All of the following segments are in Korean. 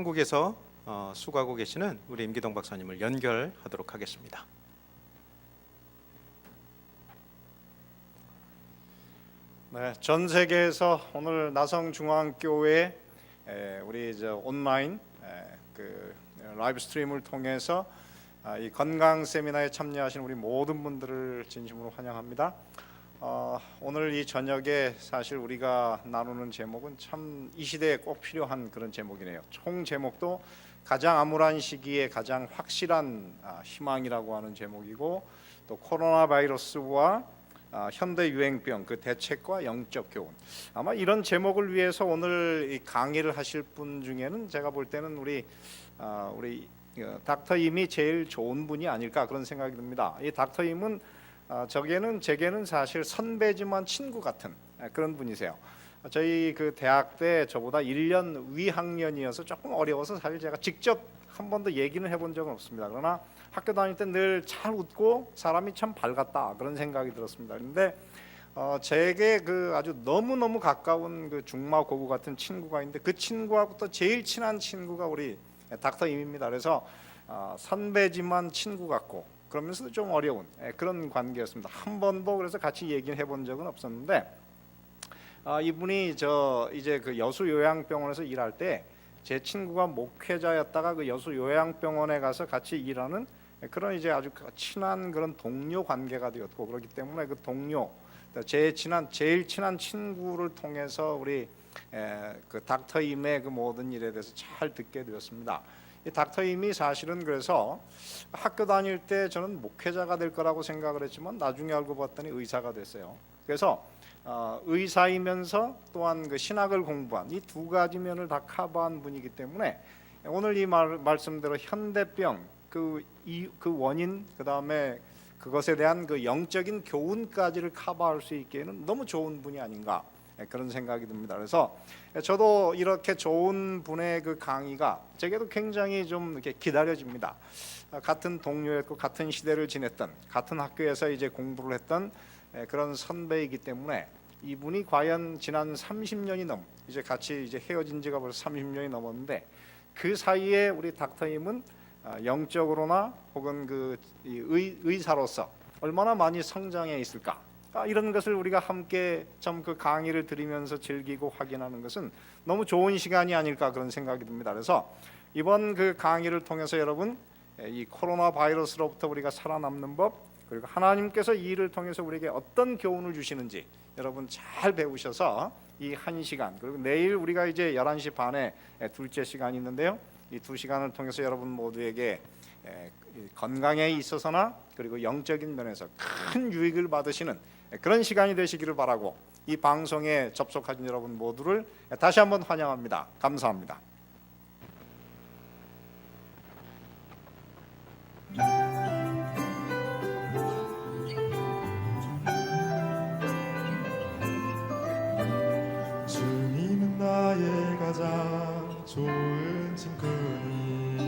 한국에서 수고하고 계시는 우리 임기동 박사님을 연결하도록 하겠습니다. 네, 전 세계에서 오늘 나성중앙교회 우리 온라인 그 라이브 스트림을 통해서 이 건강 세미나에 참여하신 우리 모든 분들을 진심으로 환영합니다. 오늘 이 저녁에 사실 우리가 나누는 제목은 참 이 시대에 꼭 필요한 그런 제목이네요. 총 제목도 가장 암울한 시기에 가장 확실한 희망이라고 하는 제목이고, 또 코로나 바이러스와 현대 유행병 그 대책과 영적 교훈. 아마 이런 제목을 위해서 오늘 이 강의를 하실 분 중에는 제가 볼 때는 우리 닥터 임이 제일 좋은 분이 아닐까 그런 생각이 듭니다. 이 닥터 임은 제게는 사실 선배지만 친구 같은 그런 분이세요. 저희 그 대학 때 저보다 1년 위 학년이어서 조금 어려워서 사실 제가 직접 한 번도 얘기는 해본 적은 없습니다. 그러나 학교 다닐 때 늘 잘 웃고 사람이 참 밝았다 그런 생각이 들었습니다. 그런데 제게 그 아주 너무너무 가까운 그 중마고구 같은 친구가 있는데, 그 친구하고부터 제일 친한 친구가 우리 닥터 임입니다. 그래서 선배지만 친구 같고 그러면서도 좀 어려운 그런 관계였습니다. 한 번도 그래서 같이 얘기를 해본 적은 없었는데, 이분이 이제 그 여수 요양병원에서 일할 때 제 친구가 목회자였다가 그 여수 요양병원에 가서 같이 일하는 그런 이제 아주 친한 그런 동료 관계가 되었고, 그렇기 때문에 그 동료 제일 친한 친구를 통해서 우리 그 닥터 임의 그 모든 일에 대해서 잘 듣게 되었습니다. 이 닥터 임이 사실은 그래서 학교 다닐 때 저는 목회자가 될 거라고 생각을 했지만 나중에 알고 봤더니 의사가 됐어요. 그래서 의사이면서 또한 그 신학을 공부한 이 두 가지 면을 다 커버한 분이기 때문에 오늘 이 말씀대로 현대병 그 원인, 그 다음에 그것에 대한 그 영적인 교훈까지를 커버할 수 있기에는 너무 좋은 분이 아닌가 그런 생각이 듭니다. 그래서 저도 이렇게 좋은 분의 그 강의가 제게도 굉장히 좀 이렇게 기다려집니다. 같은 동료였고 같은 시대를 지냈던, 같은 학교에서 이제 공부를 했던 그런 선배이기 때문에 이분이 과연 지난 30년이 이제 같이 이제 헤어진 지가 벌써 30년이 넘었는데, 그 사이에 우리 닥터 임은 영적으로나 혹은 그 의사로서 얼마나 많이 성장해 있을까, 이런 것을 우리가 함께 좀 그 강의를 들으면서 즐기고 확인하는 것은 너무 좋은 시간이 아닐까 그런 생각이 듭니다. 그래서 이번 그 강의를 통해서 여러분 이 코로나 바이러스로부터 우리가 살아남는 법, 그리고 하나님께서 이 일을 통해서 우리에게 어떤 교훈을 주시는지 여러분 잘 배우셔서 이 한 시간, 그리고 내일 우리가 이제 11시 반에 둘째 시간이 있는데요, 이 두 시간을 통해서 여러분 모두에게 건강에 있어서나 그리고 영적인 면에서 큰 유익을 받으시는 그런 시간이 되시기를 바라고, 이 방송에 접속하신 여러분 모두를 다시 한번 환영합니다. 감사합니다. 주님은 나의 가장 좋은 친구니,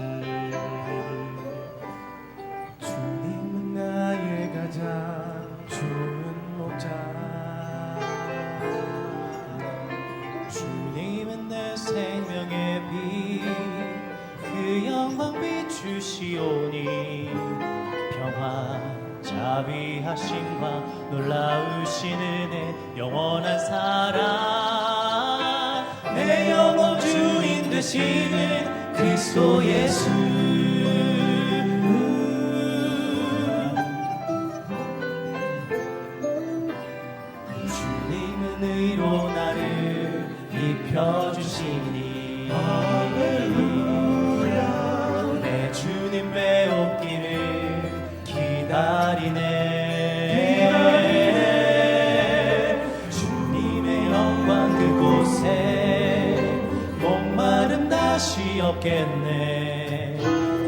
주님은 나의 가장 좋은 목자, 주님은 내 생명의 빛, 그 영광 비추시오니, 평화 자비하심과 놀라우신 은혜 영원한 사랑, 내 영혼 주인 되시는 그리스도 예수. 주님은 의로 나를 입혀주시니, 할렐루야. 내 주님 배옵기를 기다리네. 주님의 영광 그곳에 목마름 다시 없겠네.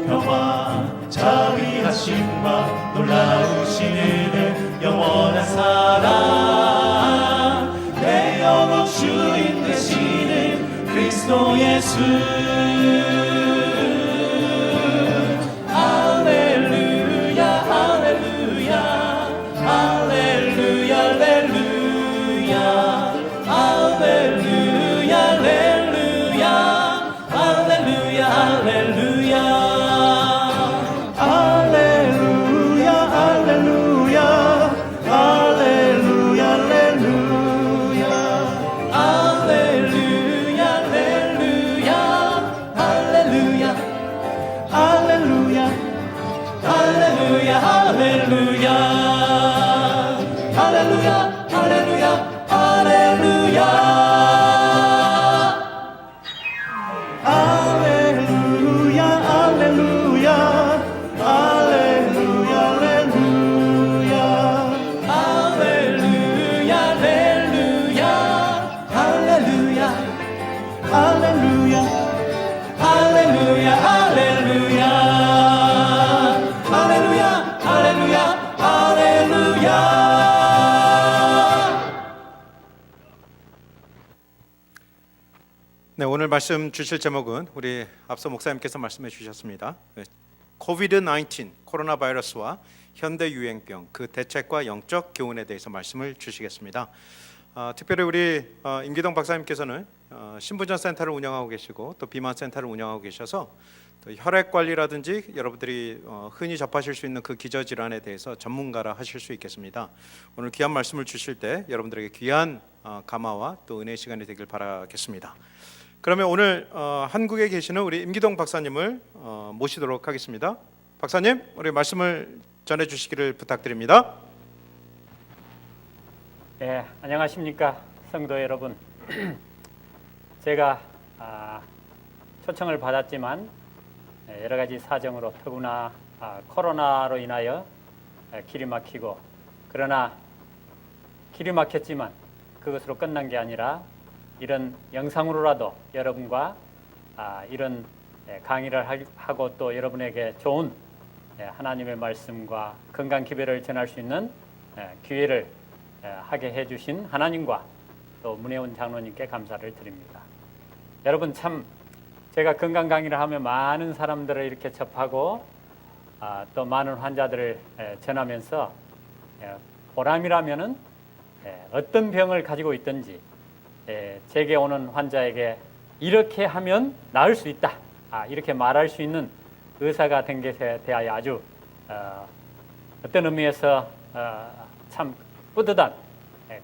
평화 자비하심과 놀라우신 은혜 영원한 사랑, 내 영혼 주인 되시는 그리스도 예수. 할렐루야 할렐루야 할렐루야 할렐루야 할렐루야 할렐루야 할렐루야 말씀 주실 제목은 우리 앞서 목사님께서 말씀해 주셨습니다. 코비드-19 코로나 바이러스와 현대 유행병 그 대책과 영적 교훈에 대해서 말씀을 주시겠습니다. 특별히 우리 임기동 박사님께서는 신부전 센터를 운영하고 계시고 또 비만 센터를 운영하고 계셔서 또 혈액 관리라든지 여러분들이 흔히 접하실 수 있는 그 기저 질환에 대해서 전문가라 하실 수 있겠습니다. 오늘 귀한 말씀을 주실 때 여러분들에게 귀한 감화와 또 은혜의 시간이 되길 바라겠습니다. 그러면 오늘 한국에 계시는 우리 임기동 박사님을 모시도록 하겠습니다. 박사님, 우리 말씀을 전해 주시기를 부탁드립니다. 네, 안녕하십니까 성도 여러분. 제가 초청을 받았지만 여러 가지 사정으로 더구나 코로나로 인하여 길이 막히고, 그러나 길이 막혔지만 그것으로 끝난 게 아니라 이런 영상으로라도 여러분과 이런 강의를 하고 또 여러분에게 좋은 하나님의 말씀과 건강 기별을 전할 수 있는 기회를 하게 해주신 하나님과 또 문혜원 장로님께 감사를 드립니다. 여러분, 참 제가 건강 강의를 하면 많은 사람들을 이렇게 접하고 또 많은 환자들을 전하면서 보람이라면은 어떤 병을 가지고 있든지 제게 오는 환자에게 이렇게 하면 나을 수 있다, 이렇게 말할 수 있는 의사가 된 것에 대하여 아주 어떤 의미에서 참 뿌듯한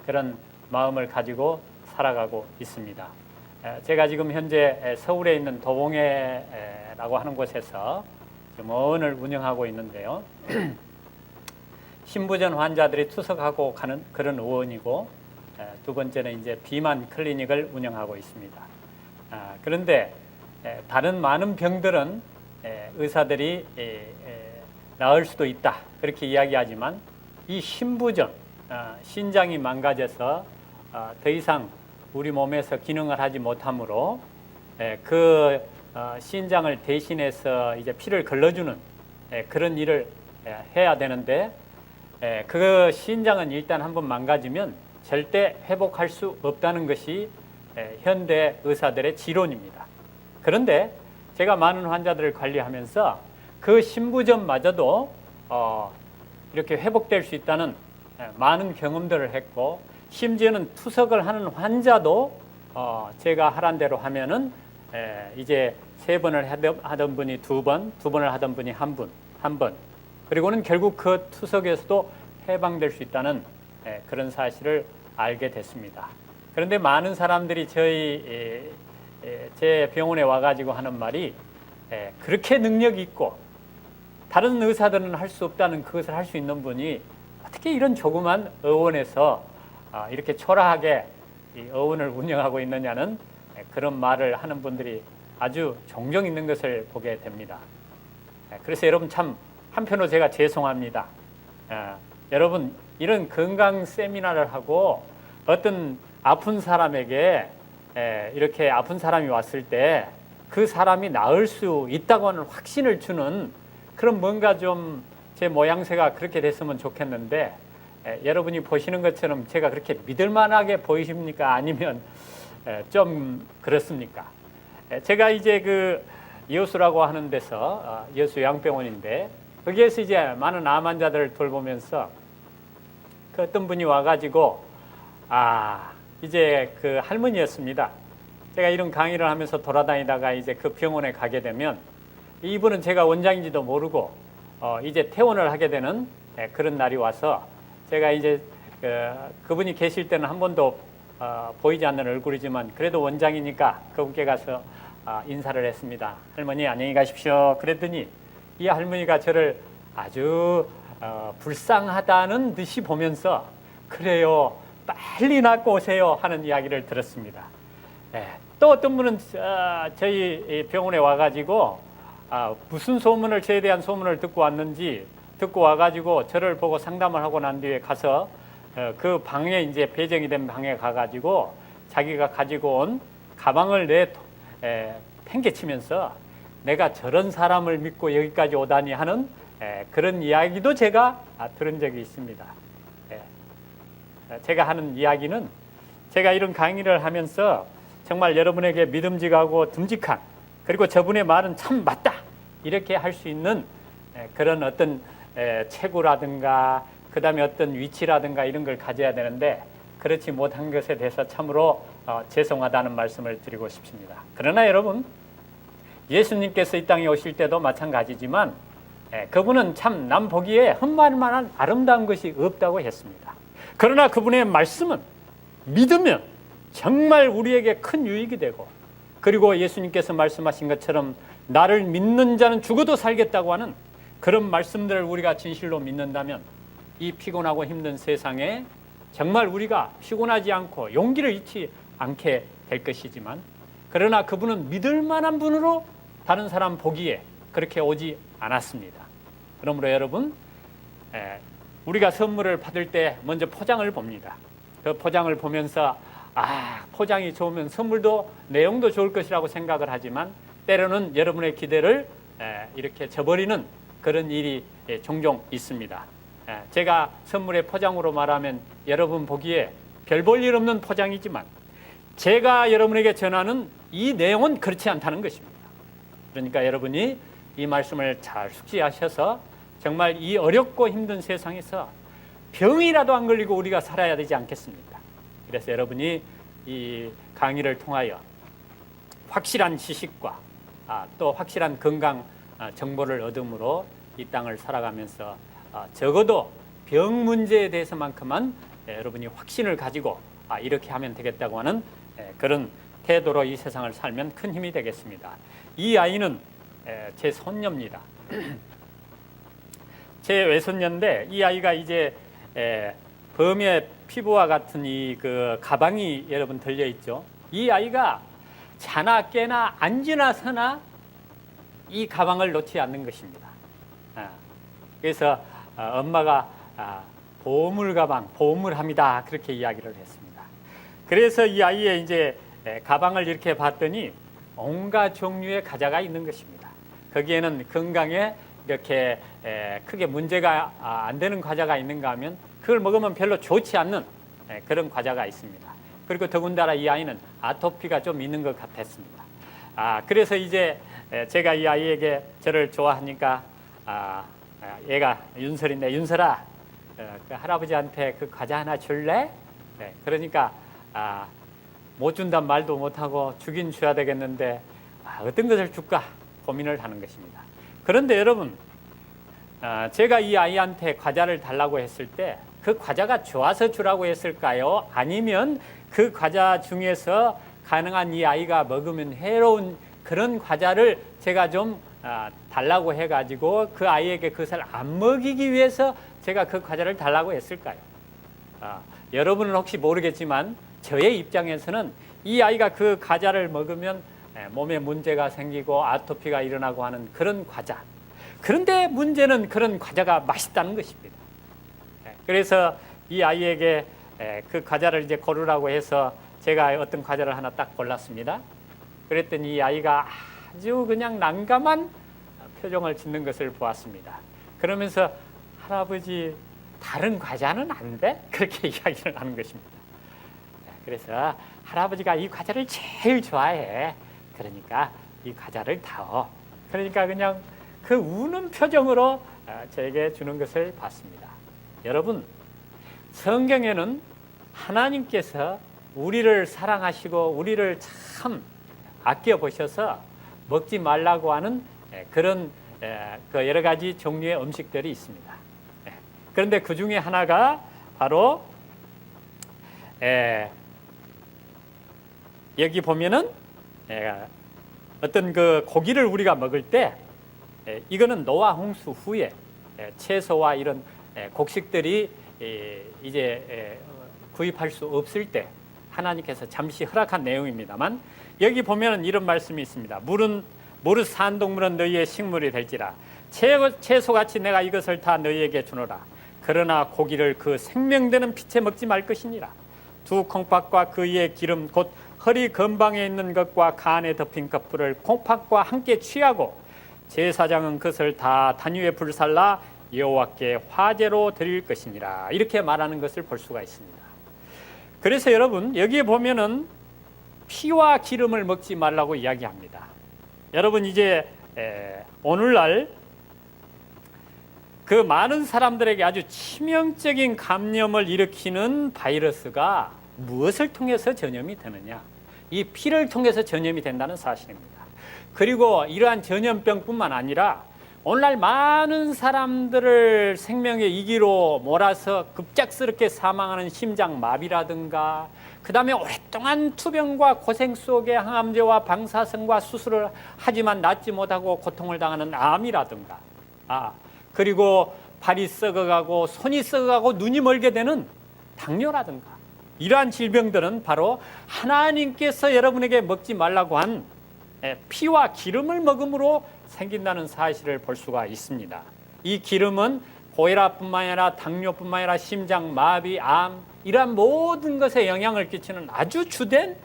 그런 마음을 가지고 살아가고 있습니다. 제가 지금 현재 서울에 있는 도봉회라고 하는 곳에서 의원을 운영하고 있는데요. 신부전 환자들이 투석하고 가는 그런 의원이고, 두 번째는 이제 비만 클리닉을 운영하고 있습니다. 그런데 다른 많은 병들은 의사들이 나을 수도 있다 그렇게 이야기하지만, 이 신부전, 신장이 망가져서 더 이상 우리 몸에서 기능을 하지 못하므로 그 신장을 대신해서 이제 피를 걸러주는 그런 일을 해야 되는데, 그 신장은 일단 한번 망가지면 절대 회복할 수 없다는 것이 현대 의사들의 지론입니다. 그런데 제가 많은 환자들을 관리하면서 그 신부전마저도 이렇게 회복될 수 있다는 많은 경험들을 했고, 심지어는 투석을 하는 환자도 제가 하란 대로 하면은 이제 3번을 하던 분이 2번, 2번을 하던 분이 한 번, 그리고는 결국 그 투석에서도 해방될 수 있다는 그런 사실을 알게 됐습니다. 그런데 많은 사람들이 제 병원에 와가지고 하는 말이, 그렇게 능력이 있고 다른 의사들은 할 수 없다는 그것을 할 수 있는 분이 어떻게 이런 조그만 의원에서 이렇게 초라하게 이 의원을 운영하고 있느냐는 그런 말을 하는 분들이 아주 종종 있는 것을 보게 됩니다. 그래서 여러분, 참 한편으로 제가 죄송합니다. 여러분, 이런 건강 세미나를 하고 어떤 아픈 사람에게 이렇게 아픈 사람이 왔을 때 그 사람이 나을 수 있다고 하는 확신을 주는 그런 뭔가 좀 제 모양새가 그렇게 됐으면 좋겠는데, 여러분이 보시는 것처럼 제가 그렇게 믿을만하게 보이십니까? 아니면 좀 그렇습니까? 제가 이제 그 여수라고 하는 데서 여수 요양병원인데, 거기에서 이제 많은 암 환자들을 돌보면서 그 어떤 분이 와가지고 이제 그 할머니였습니다. 제가 이런 강의를 하면서 돌아다니다가 이제 그 병원에 가게 되면 이분은 제가 원장인지도 모르고 이제 퇴원을 하게 되는 그런 날이 와서, 제가 이제 그분이 계실 때는 한 번도 보이지 않는 얼굴이지만 그래도 원장이니까 그분께 가서 인사를 했습니다. 할머니 안녕히 가십시오. 그랬더니 이 할머니가 저를 아주 불쌍하다는 듯이 보면서, 그래요, 빨리 낫고 오세요 하는 이야기를 들었습니다. 또 어떤 분은 저희 병원에 와가지고 무슨 소문을, 저에 대한 소문을 듣고 왔는지 듣고 와가지고 저를 보고 상담을 하고 난 뒤에 가서 그 방에, 이제 배정이 된 방에 가가지고 자기가 가지고 온 가방을 팽개치면서 내가 저런 사람을 믿고 여기까지 오다니 하는 그런 이야기도 제가 들은 적이 있습니다. 제가 하는 이야기는, 제가 이런 강의를 하면서 정말 여러분에게 믿음직하고 듬직한, 그리고 저분의 말은 참 맞다 이렇게 할 수 있는 그런 어떤 체구라든가 그 다음에 어떤 위치라든가 이런 걸 가져야 되는데 그렇지 못한 것에 대해서 참으로 죄송하다는 말씀을 드리고 싶습니다. 그러나 여러분, 예수님께서 이 땅에 오실 때도 마찬가지지만 그분은 참 남 보기에 흠모할 만한 아름다운 것이 없다고 했습니다. 그러나 그분의 말씀은 믿으면 정말 우리에게 큰 유익이 되고, 그리고 예수님께서 말씀하신 것처럼 나를 믿는 자는 죽어도 살겠다고 하는 그런 말씀들을 우리가 진실로 믿는다면 이 피곤하고 힘든 세상에 정말 우리가 피곤하지 않고 용기를 잃지 않게 될 것이지만, 그러나 그분은 믿을 만한 분으로 다른 사람 보기에 그렇게 오지 않았습니다. 그러므로 여러분, 우리가 선물을 받을 때 먼저 포장을 봅니다. 그 포장을 보면서 포장이 좋으면 선물도 내용도 좋을 것이라고 생각을 하지만 때로는 여러분의 기대를 이렇게 저버리는 그런 일이 종종 있습니다. 제가 선물의 포장으로 말하면 여러분 보기에 별 볼 일 없는 포장이지만 제가 여러분에게 전하는 이 내용은 그렇지 않다는 것입니다. 그러니까 여러분이 이 말씀을 잘 숙지하셔서 정말 이 어렵고 힘든 세상에서 병이라도 안 걸리고 우리가 살아야 되지 않겠습니까? 그래서 여러분이 이 강의를 통하여 확실한 지식과 또 확실한 건강 정보를 얻음으로 이 땅을 살아가면서 적어도 병 문제에 대해서만큼은 여러분이 확신을 가지고 이렇게 하면 되겠다고 하는 그런 태도로 이 세상을 살면 큰 힘이 되겠습니다. 이 아이는 제 손녀입니다. 제 외손녀인데 이 아이가 이제 범의 피부와 같은 이 그 가방이 여러분 들려 있죠. 이 아이가 자나 깨나 앉으나 서나 이 가방을 놓지 않는 것입니다. 그래서 엄마가 보물 가방, 보물함이다 그렇게 이야기를 했습니다. 그래서 이 아이의 이제 가방을 이렇게 봤더니 온갖 종류의 과자가 있는 것입니다. 거기에는 건강에 이렇게 크게 문제가 안 되는 과자가 있는가 하면 그걸 먹으면 별로 좋지 않는 그런 과자가 있습니다. 그리고 더군다나 이 아이는 아토피가 좀 있는 것 같았습니다. 그래서 이제 제가 이 아이에게 저를 좋아하니까 얘가 윤설인데, 윤설아, 그 할아버지한테 그 과자 하나 줄래? 그러니까 못 준단 말도 못하고 주긴 줘야 되겠는데 어떤 것을 줄까 고민을 하는 것입니다. 그런데 여러분, 제가 이 아이한테 과자를 달라고 했을 때 그 과자가 좋아서 주라고 했을까요? 아니면 그 과자 중에서 가능한 이 아이가 먹으면 해로운 그런 과자를 제가 좀 달라고 해가지고 그 아이에게 그것을 안 먹이기 위해서 제가 그 과자를 달라고 했을까요? 여러분은 혹시 모르겠지만 저의 입장에서는 이 아이가 그 과자를 먹으면 몸에 문제가 생기고 아토피가 일어나고 하는 그런 과자. 그런데 문제는 그런 과자가 맛있다는 것입니다. 그래서 이 아이에게 그 과자를 이제 고르라고 해서 제가 어떤 과자를 하나 딱 골랐습니다. 그랬더니 이 아이가 아주 그냥 난감한 표정을 짓는 것을 보았습니다. 그러면서 할아버지 다른 과자는 안 돼? 그렇게 이야기를 하는 것입니다. 그래서 할아버지가 이 과자를 제일 좋아해. 그러니까 이 과자를 타오. 그러니까 그냥 그 우는 표정으로 저에게 주는 것을 봤습니다. 여러분, 성경에는 하나님께서 우리를 사랑하시고 우리를 참 아껴보셔서 먹지 말라고 하는 그런 그 여러 가지 종류의 음식들이 있습니다. 그런데 그 중에 하나가 바로 여기 보면은 어떤 그 고기를 우리가 먹을 때 이거는 노아 홍수 후에 채소와 이런 곡식들이 이제 구입할 수 없을 때 하나님께서 잠시 허락한 내용입니다만 여기 보면은 이런 말씀이 있습니다. 무릇 산 동물은 너희의 식물이 될지라 채소같이 내가 이것을 다 너희에게 주노라. 그러나 고기를 그 생명되는 빛에 먹지 말 것이니라. 두 콩팥과 그 위에 기름 곧 허리 근방에 있는 것과 간에 덮인 것풀을 콩팥과 함께 취하고 제사장은 그것을 다 단 위에 불살라 여호와께 화제로 드릴 것이니라. 이렇게 말하는 것을 볼 수가 있습니다. 그래서 여러분 여기에 보면은 피와 기름을 먹지 말라고 이야기합니다. 여러분 이제 오늘날 그 많은 사람들에게 아주 치명적인 감염을 일으키는 바이러스가 무엇을 통해서 전염이 되느냐? 이 피를 통해서 전염이 된다는 사실입니다. 그리고 이러한 전염병뿐만 아니라 오늘날 많은 사람들을 생명의 위기로 몰아서 급작스럽게 사망하는 심장마비라든가, 그 다음에 오랫동안 투병과 고생 속에 항암제와 방사선과 수술을 하지만 낫지 못하고 고통을 당하는 암이라든가, 그리고 발이 썩어가고 손이 썩어가고 눈이 멀게 되는 당뇨라든가, 이러한 질병들은 바로 하나님께서 여러분에게 먹지 말라고 한 피와 기름을 먹음으로 생긴다는 사실을 볼 수가 있습니다. 이 기름은 고혈압뿐만 아니라 당뇨뿐만 아니라 심장마비, 암, 이러한 모든 것에 영향을 끼치는 아주 주된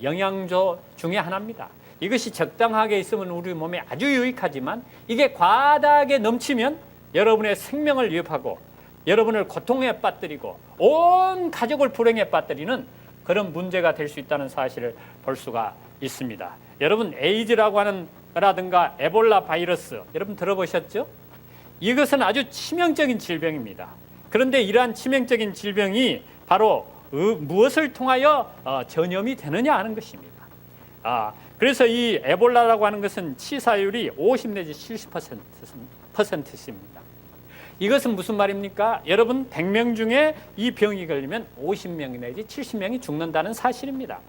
영양소 중에 하나입니다. 이것이 적당하게 있으면 우리 몸에 아주 유익하지만 이게 과다하게 넘치면 여러분의 생명을 위협하고 여러분을 고통에 빠뜨리고 온 가족을 불행에 빠뜨리는 그런 문제가 될 수 있다는 사실을 볼 수가 있습니다. 여러분 에이즈라고 하는 라든가 에볼라 바이러스 여러분 들어보셨죠? 이것은 아주 치명적인 질병입니다. 그런데 이러한 치명적인 질병이 바로 무엇을 통하여 전염이 되느냐 하는 것입니다. 그래서 이 에볼라라고 하는 것은 치사율이 50 내지 70%입니다. 이것은 무슨 말입니까? 여러분 100명 중에 이 병이 걸리면 50명 내지 70명이 죽는다는 사실입니다.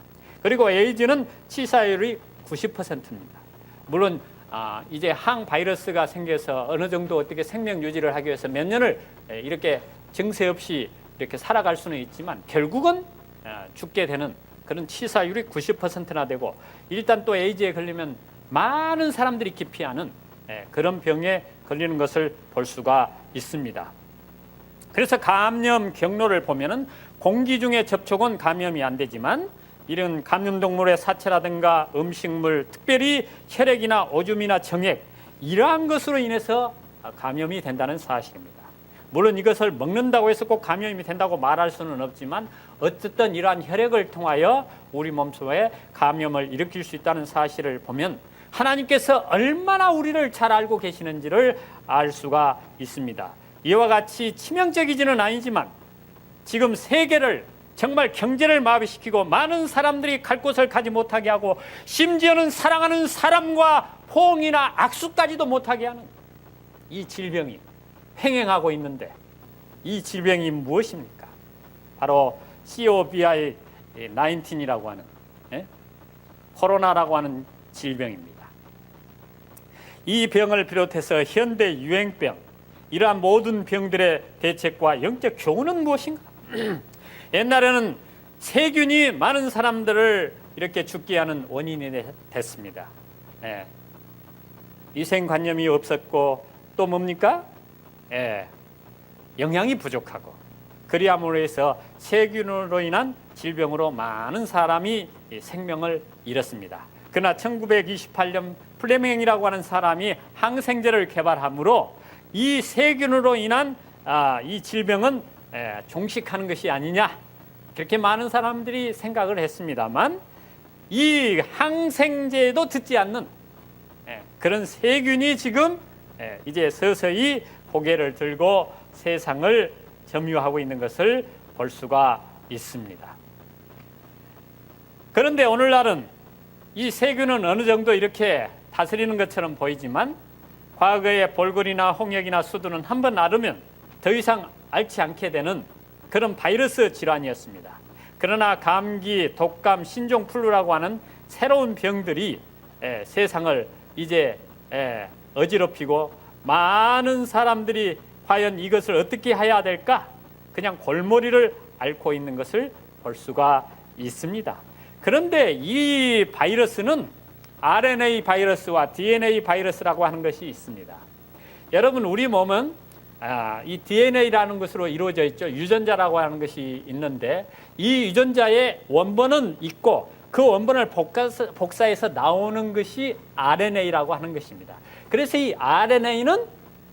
그리고 에이즈는 치사율이 90%입니다. 물론 이제 항바이러스가 생겨서 어느 정도 어떻게 생명 유지를 하기 위해서 몇 년을 이렇게 증세 없이 이렇게 살아갈 수는 있지만 결국은 죽게 되는 그런 치사율이 90%나 되고, 일단 또 에이즈에 걸리면 많은 사람들이 기피하는 그런 병에 걸리는 것을 볼 수가 있습니다. 그래서 감염 경로를 보면은 공기 중에 접촉은 감염이 안 되지만 이런 감염동물의 사체라든가 음식물, 특별히 혈액이나 오줌이나 정액, 이러한 것으로 인해서 감염이 된다는 사실입니다. 물론 이것을 먹는다고 해서 꼭 감염이 된다고 말할 수는 없지만 어쨌든 이러한 혈액을 통하여 우리 몸속에 감염을 일으킬 수 있다는 사실을 보면 하나님께서 얼마나 우리를 잘 알고 계시는지를 알 수가 있습니다. 이와 같이 치명적이지는 아니지만 지금 세계를 정말 경제를 마비시키고 많은 사람들이 갈 곳을 가지 못하게 하고 심지어는 사랑하는 사람과 포옹이나 악수까지도 못하게 하는 이 질병이 횡행하고 있는데 이 질병이 무엇입니까? 바로 COVID-19이라고 하는 코로나라고 하는 질병입니다. 이 병을 비롯해서 현대 유행병, 이러한 모든 병들의 대책과 영적 교훈은 무엇인가? 옛날에는 세균이 많은 사람들을 이렇게 죽게 하는 원인이 됐습니다. 위생관념이 없었고 또 뭡니까? 영양이 부족하고, 그리함으로 해서 세균으로 인한 질병으로 많은 사람이 생명을 잃었습니다. 그러나 1928년 플레밍이라고 하는 사람이 항생제를 개발함으로 이 세균으로 인한 이 질병은 종식하는 것이 아니냐, 그렇게 많은 사람들이 생각을 했습니다만 이 항생제도 듣지 않는 그런 세균이 지금 이제 서서히 고개를 들고 세상을 점유하고 있는 것을 볼 수가 있습니다. 그런데 오늘날은 이 세균은 어느 정도 이렇게 다스리는 것처럼 보이지만 과거에 볼거리나 홍역이나 수두는 한번 앓으면 더 이상 앓지 않게 되는 그런 바이러스 질환이었습니다. 그러나 감기, 독감, 신종플루라고 하는 새로운 병들이 세상을 이제 어지럽히고 많은 사람들이 과연 이것을 어떻게 해야 될까? 그냥 골머리를 앓고 있는 것을 볼 수가 있습니다. 그런데 이 바이러스는 RNA 바이러스와 DNA 바이러스라고 하는 것이 있습니다. 여러분, 우리 몸은 이 DNA라는 것으로 이루어져 있죠. 유전자라고 하는 것이 있는데 이 유전자의 원본은 있고 그 원본을 복사해서 나오는 것이 RNA라고 하는 것입니다. 그래서 이 RNA는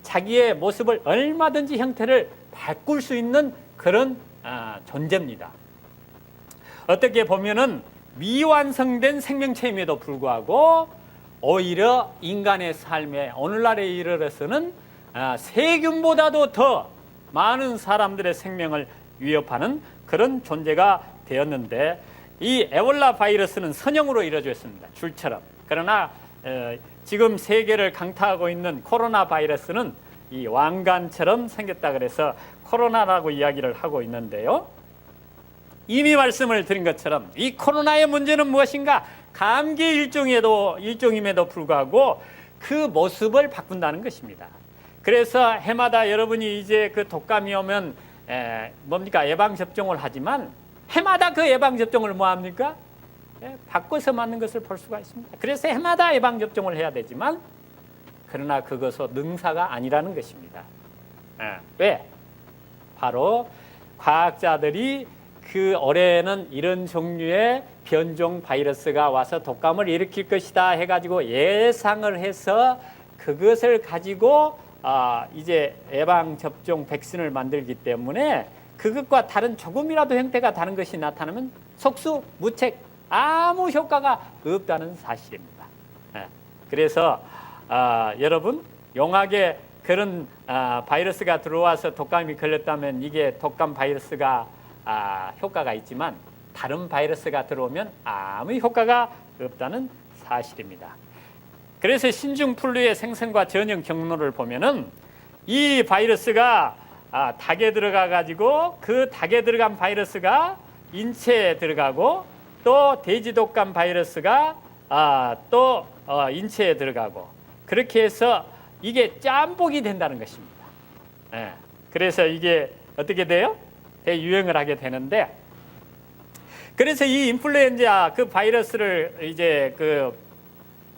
자기의 모습을 얼마든지 형태를 바꿀 수 있는 그런 존재입니다. 어떻게 보면은 미완성된 생명체임에도 불구하고 오히려 인간의 삶에 오늘날에 이르러서는 세균보다도 더 많은 사람들의 생명을 위협하는 그런 존재가 되었는데, 이 에볼라 바이러스는 선형으로 이루어져 있습니다. 줄처럼. 그러나 지금 세계를 강타하고 있는 코로나 바이러스는 이 왕관처럼 생겼다 그래서 코로나라고 이야기를 하고 있는데요. 이미 말씀을 드린 것처럼 이 코로나의 문제는 무엇인가? 감기 일종임에도 불구하고 그 모습을 바꾼다는 것입니다. 그래서 해마다 여러분이 이제 그 독감이 오면 예방접종을 하지만 해마다 그 예방접종을 뭐합니까? 바꿔서 맞는 것을 볼 수가 있습니다. 그래서 해마다 예방접종을 해야 되지만 그러나 그것은 능사가 아니라는 것입니다. 왜? 바로 과학자들이 그 올해는 이런 종류의 변종 바이러스가 와서 독감을 일으킬 것이다 해가지고 예상을 해서 그것을 가지고 이제 예방접종 백신을 만들기 때문에 그것과 다른 조금이라도 형태가 다른 것이 나타나면 속수무책 아무 효과가 없다는 사실입니다. 그래서 여러분 용하게 그런 바이러스가 들어와서 독감이 걸렸다면 이게 독감 바이러스가 효과가 있지만 다른 바이러스가 들어오면 아무 효과가 없다는 사실입니다. 그래서 신종플루의 생성과 전형 경로를 보면은 이 바이러스가 닭에 들어가 가지고 그 닭에 들어간 바이러스가 인체에 들어가고 또 돼지 독감 바이러스가 또 인체에 들어가고 그렇게 해서 이게 짬뽕이 된다는 것입니다. 그래서 이게 어떻게 돼요? 대유행을 하게 되는데, 그래서 이 인플루엔자 그 바이러스를 이제 그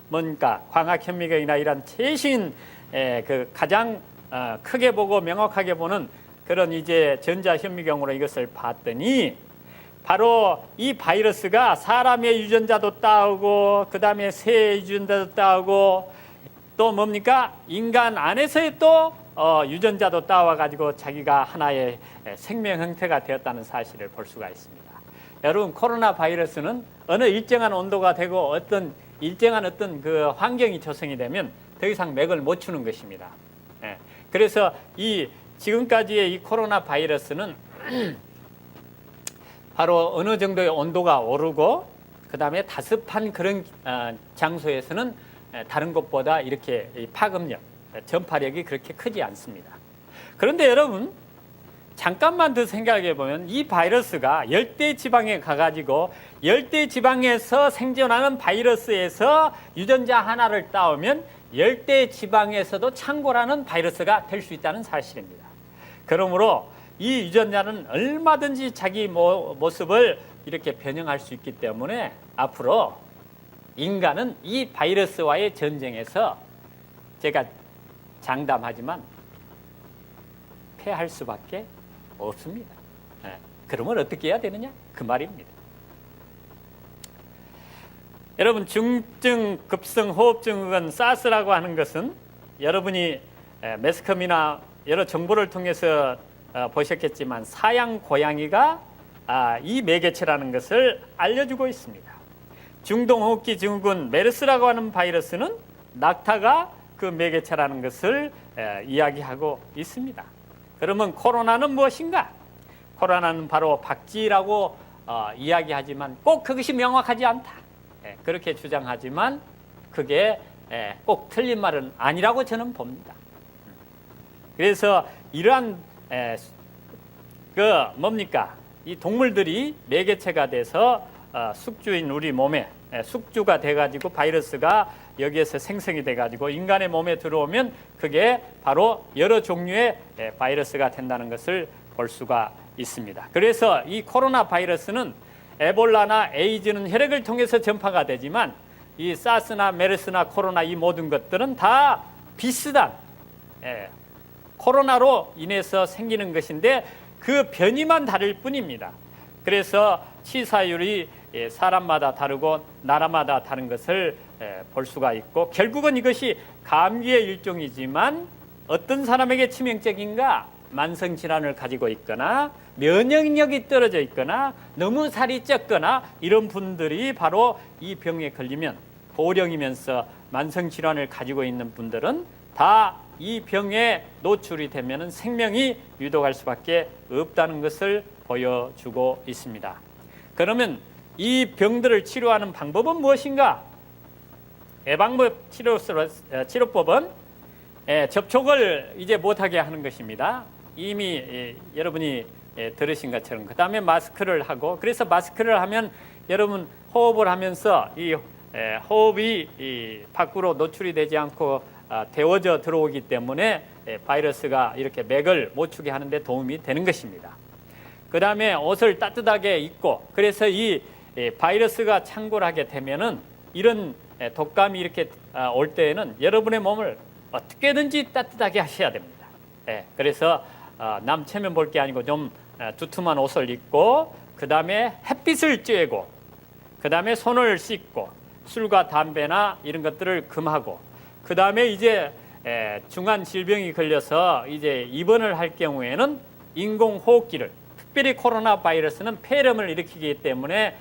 뭔가 광학현미경이나 이런 최신 그 가장 크게 보고 명확하게 보는 그런 이제 전자현미경으로 이것을 봤더니 바로 이 바이러스가 사람의 유전자도 따오고 그 다음에 새의 유전자도 따오고 또 뭡니까? 인간 안에서의 또 유전자도 따와가지고 자기가 하나의 생명 형태가 되었다는 사실을 볼 수가 있습니다. 여러분, 코로나 바이러스는 어느 일정한 온도가 되고 어떤 일정한 어떤 그 환경이 조성이 되면 더 이상 맥을 못 추는 것입니다. 그래서 이 지금까지의 이 코로나 바이러스는 바로 어느 정도의 온도가 오르고 그 다음에 다습한 그런 장소에서는 다른 것보다 이렇게 파급력, 전파력이 그렇게 크지 않습니다. 그런데 여러분, 잠깐만 더 생각해 보면 이 바이러스가 열대 지방에 가가지고 열대 지방에서 생존하는 바이러스에서 유전자 하나를 따오면 열대 지방에서도 창궐하는 바이러스가 될 수 있다는 사실입니다. 그러므로 이 유전자는 얼마든지 자기 모습을 이렇게 변형할 수 있기 때문에 앞으로 인간은 이 바이러스와의 전쟁에서 제가 장담하지만 패할 수밖에 없습니다. 그러면 어떻게 해야 되느냐? 그 말입니다. 여러분, 중증 급성 호흡증후군 사스라고 하는 것은 여러분이 매스컴이나 여러 정보를 통해서 보셨겠지만 사양 고양이가 이 매개체라는 것을 알려주고 있습니다. 중동호흡기 증후군 메르스라고 하는 바이러스는 낙타가 그 매개체라는 것을 이야기하고 있습니다. 그러면 코로나는 무엇인가? 코로나는 바로 박쥐라고 이야기하지만 꼭 그것이 명확하지 않다. 그렇게 주장하지만 그게 꼭 틀린 말은 아니라고 저는 봅니다. 그래서 이러한 이 동물들이 매개체가 돼서 숙주인 우리 몸에 숙주가 돼가지고 바이러스가 여기에서 생성이 돼가지고 인간의 몸에 들어오면 그게 바로 여러 종류의 바이러스가 된다는 것을 볼 수가 있습니다. 그래서 이 코로나 바이러스는 에볼라나 에이즈는 혈액을 통해서 전파가 되지만 이 사스나 메르스나 코로나 이 모든 것들은 다 비슷한 코로나로 인해서 생기는 것인데 그 변이만 다를 뿐입니다. 그래서 치사율이 사람마다 다르고 나라마다 다른 것을 볼 수가 있고 결국은 이것이 감기의 일종이지만 어떤 사람에게 치명적인가? 만성 질환을 가지고 있거나 면역력이 떨어져 있거나 너무 살이 쪘거나 이런 분들이 바로 이 병에 걸리면 고령이면서 만성 질환을 가지고 있는 분들은 다 이 병에 노출이 되면 생명이 유독할 수밖에 없다는 것을 보여주고 있습니다. 그러면 이 병들을 치료하는 방법은 무엇인가? 예방법 치료법은 접촉을 이제 못하게 하는 것입니다. 이미 여러분이 들으신 것처럼 그 다음에 마스크를 하고, 그래서 마스크를 하면 여러분 호흡을 하면서 이 호흡이 밖으로 노출이 되지 않고 데워져 들어오기 때문에 바이러스가 이렇게 맥을 못 추게 하는데 도움이 되는 것입니다. 그 다음에 옷을 따뜻하게 입고, 그래서 이 바이러스가 창궐 하게 되면은 이런 독감이 이렇게 올 때에는 여러분의 몸을 어떻게든지 따뜻하게 하셔야 됩니다. 그래서 남 체면 볼 게 아니고 좀 두툼한 옷을 입고, 그 다음에 햇빛을 쬐고, 그 다음에 손을 씻고, 술과 담배나 이런 것들을 금하고, 그 다음에 이제 중한 질병이 걸려서 이제 입원을 할 경우에는 인공호흡기를, 특별히 코로나 바이러스는 폐렴을 일으키기 때문에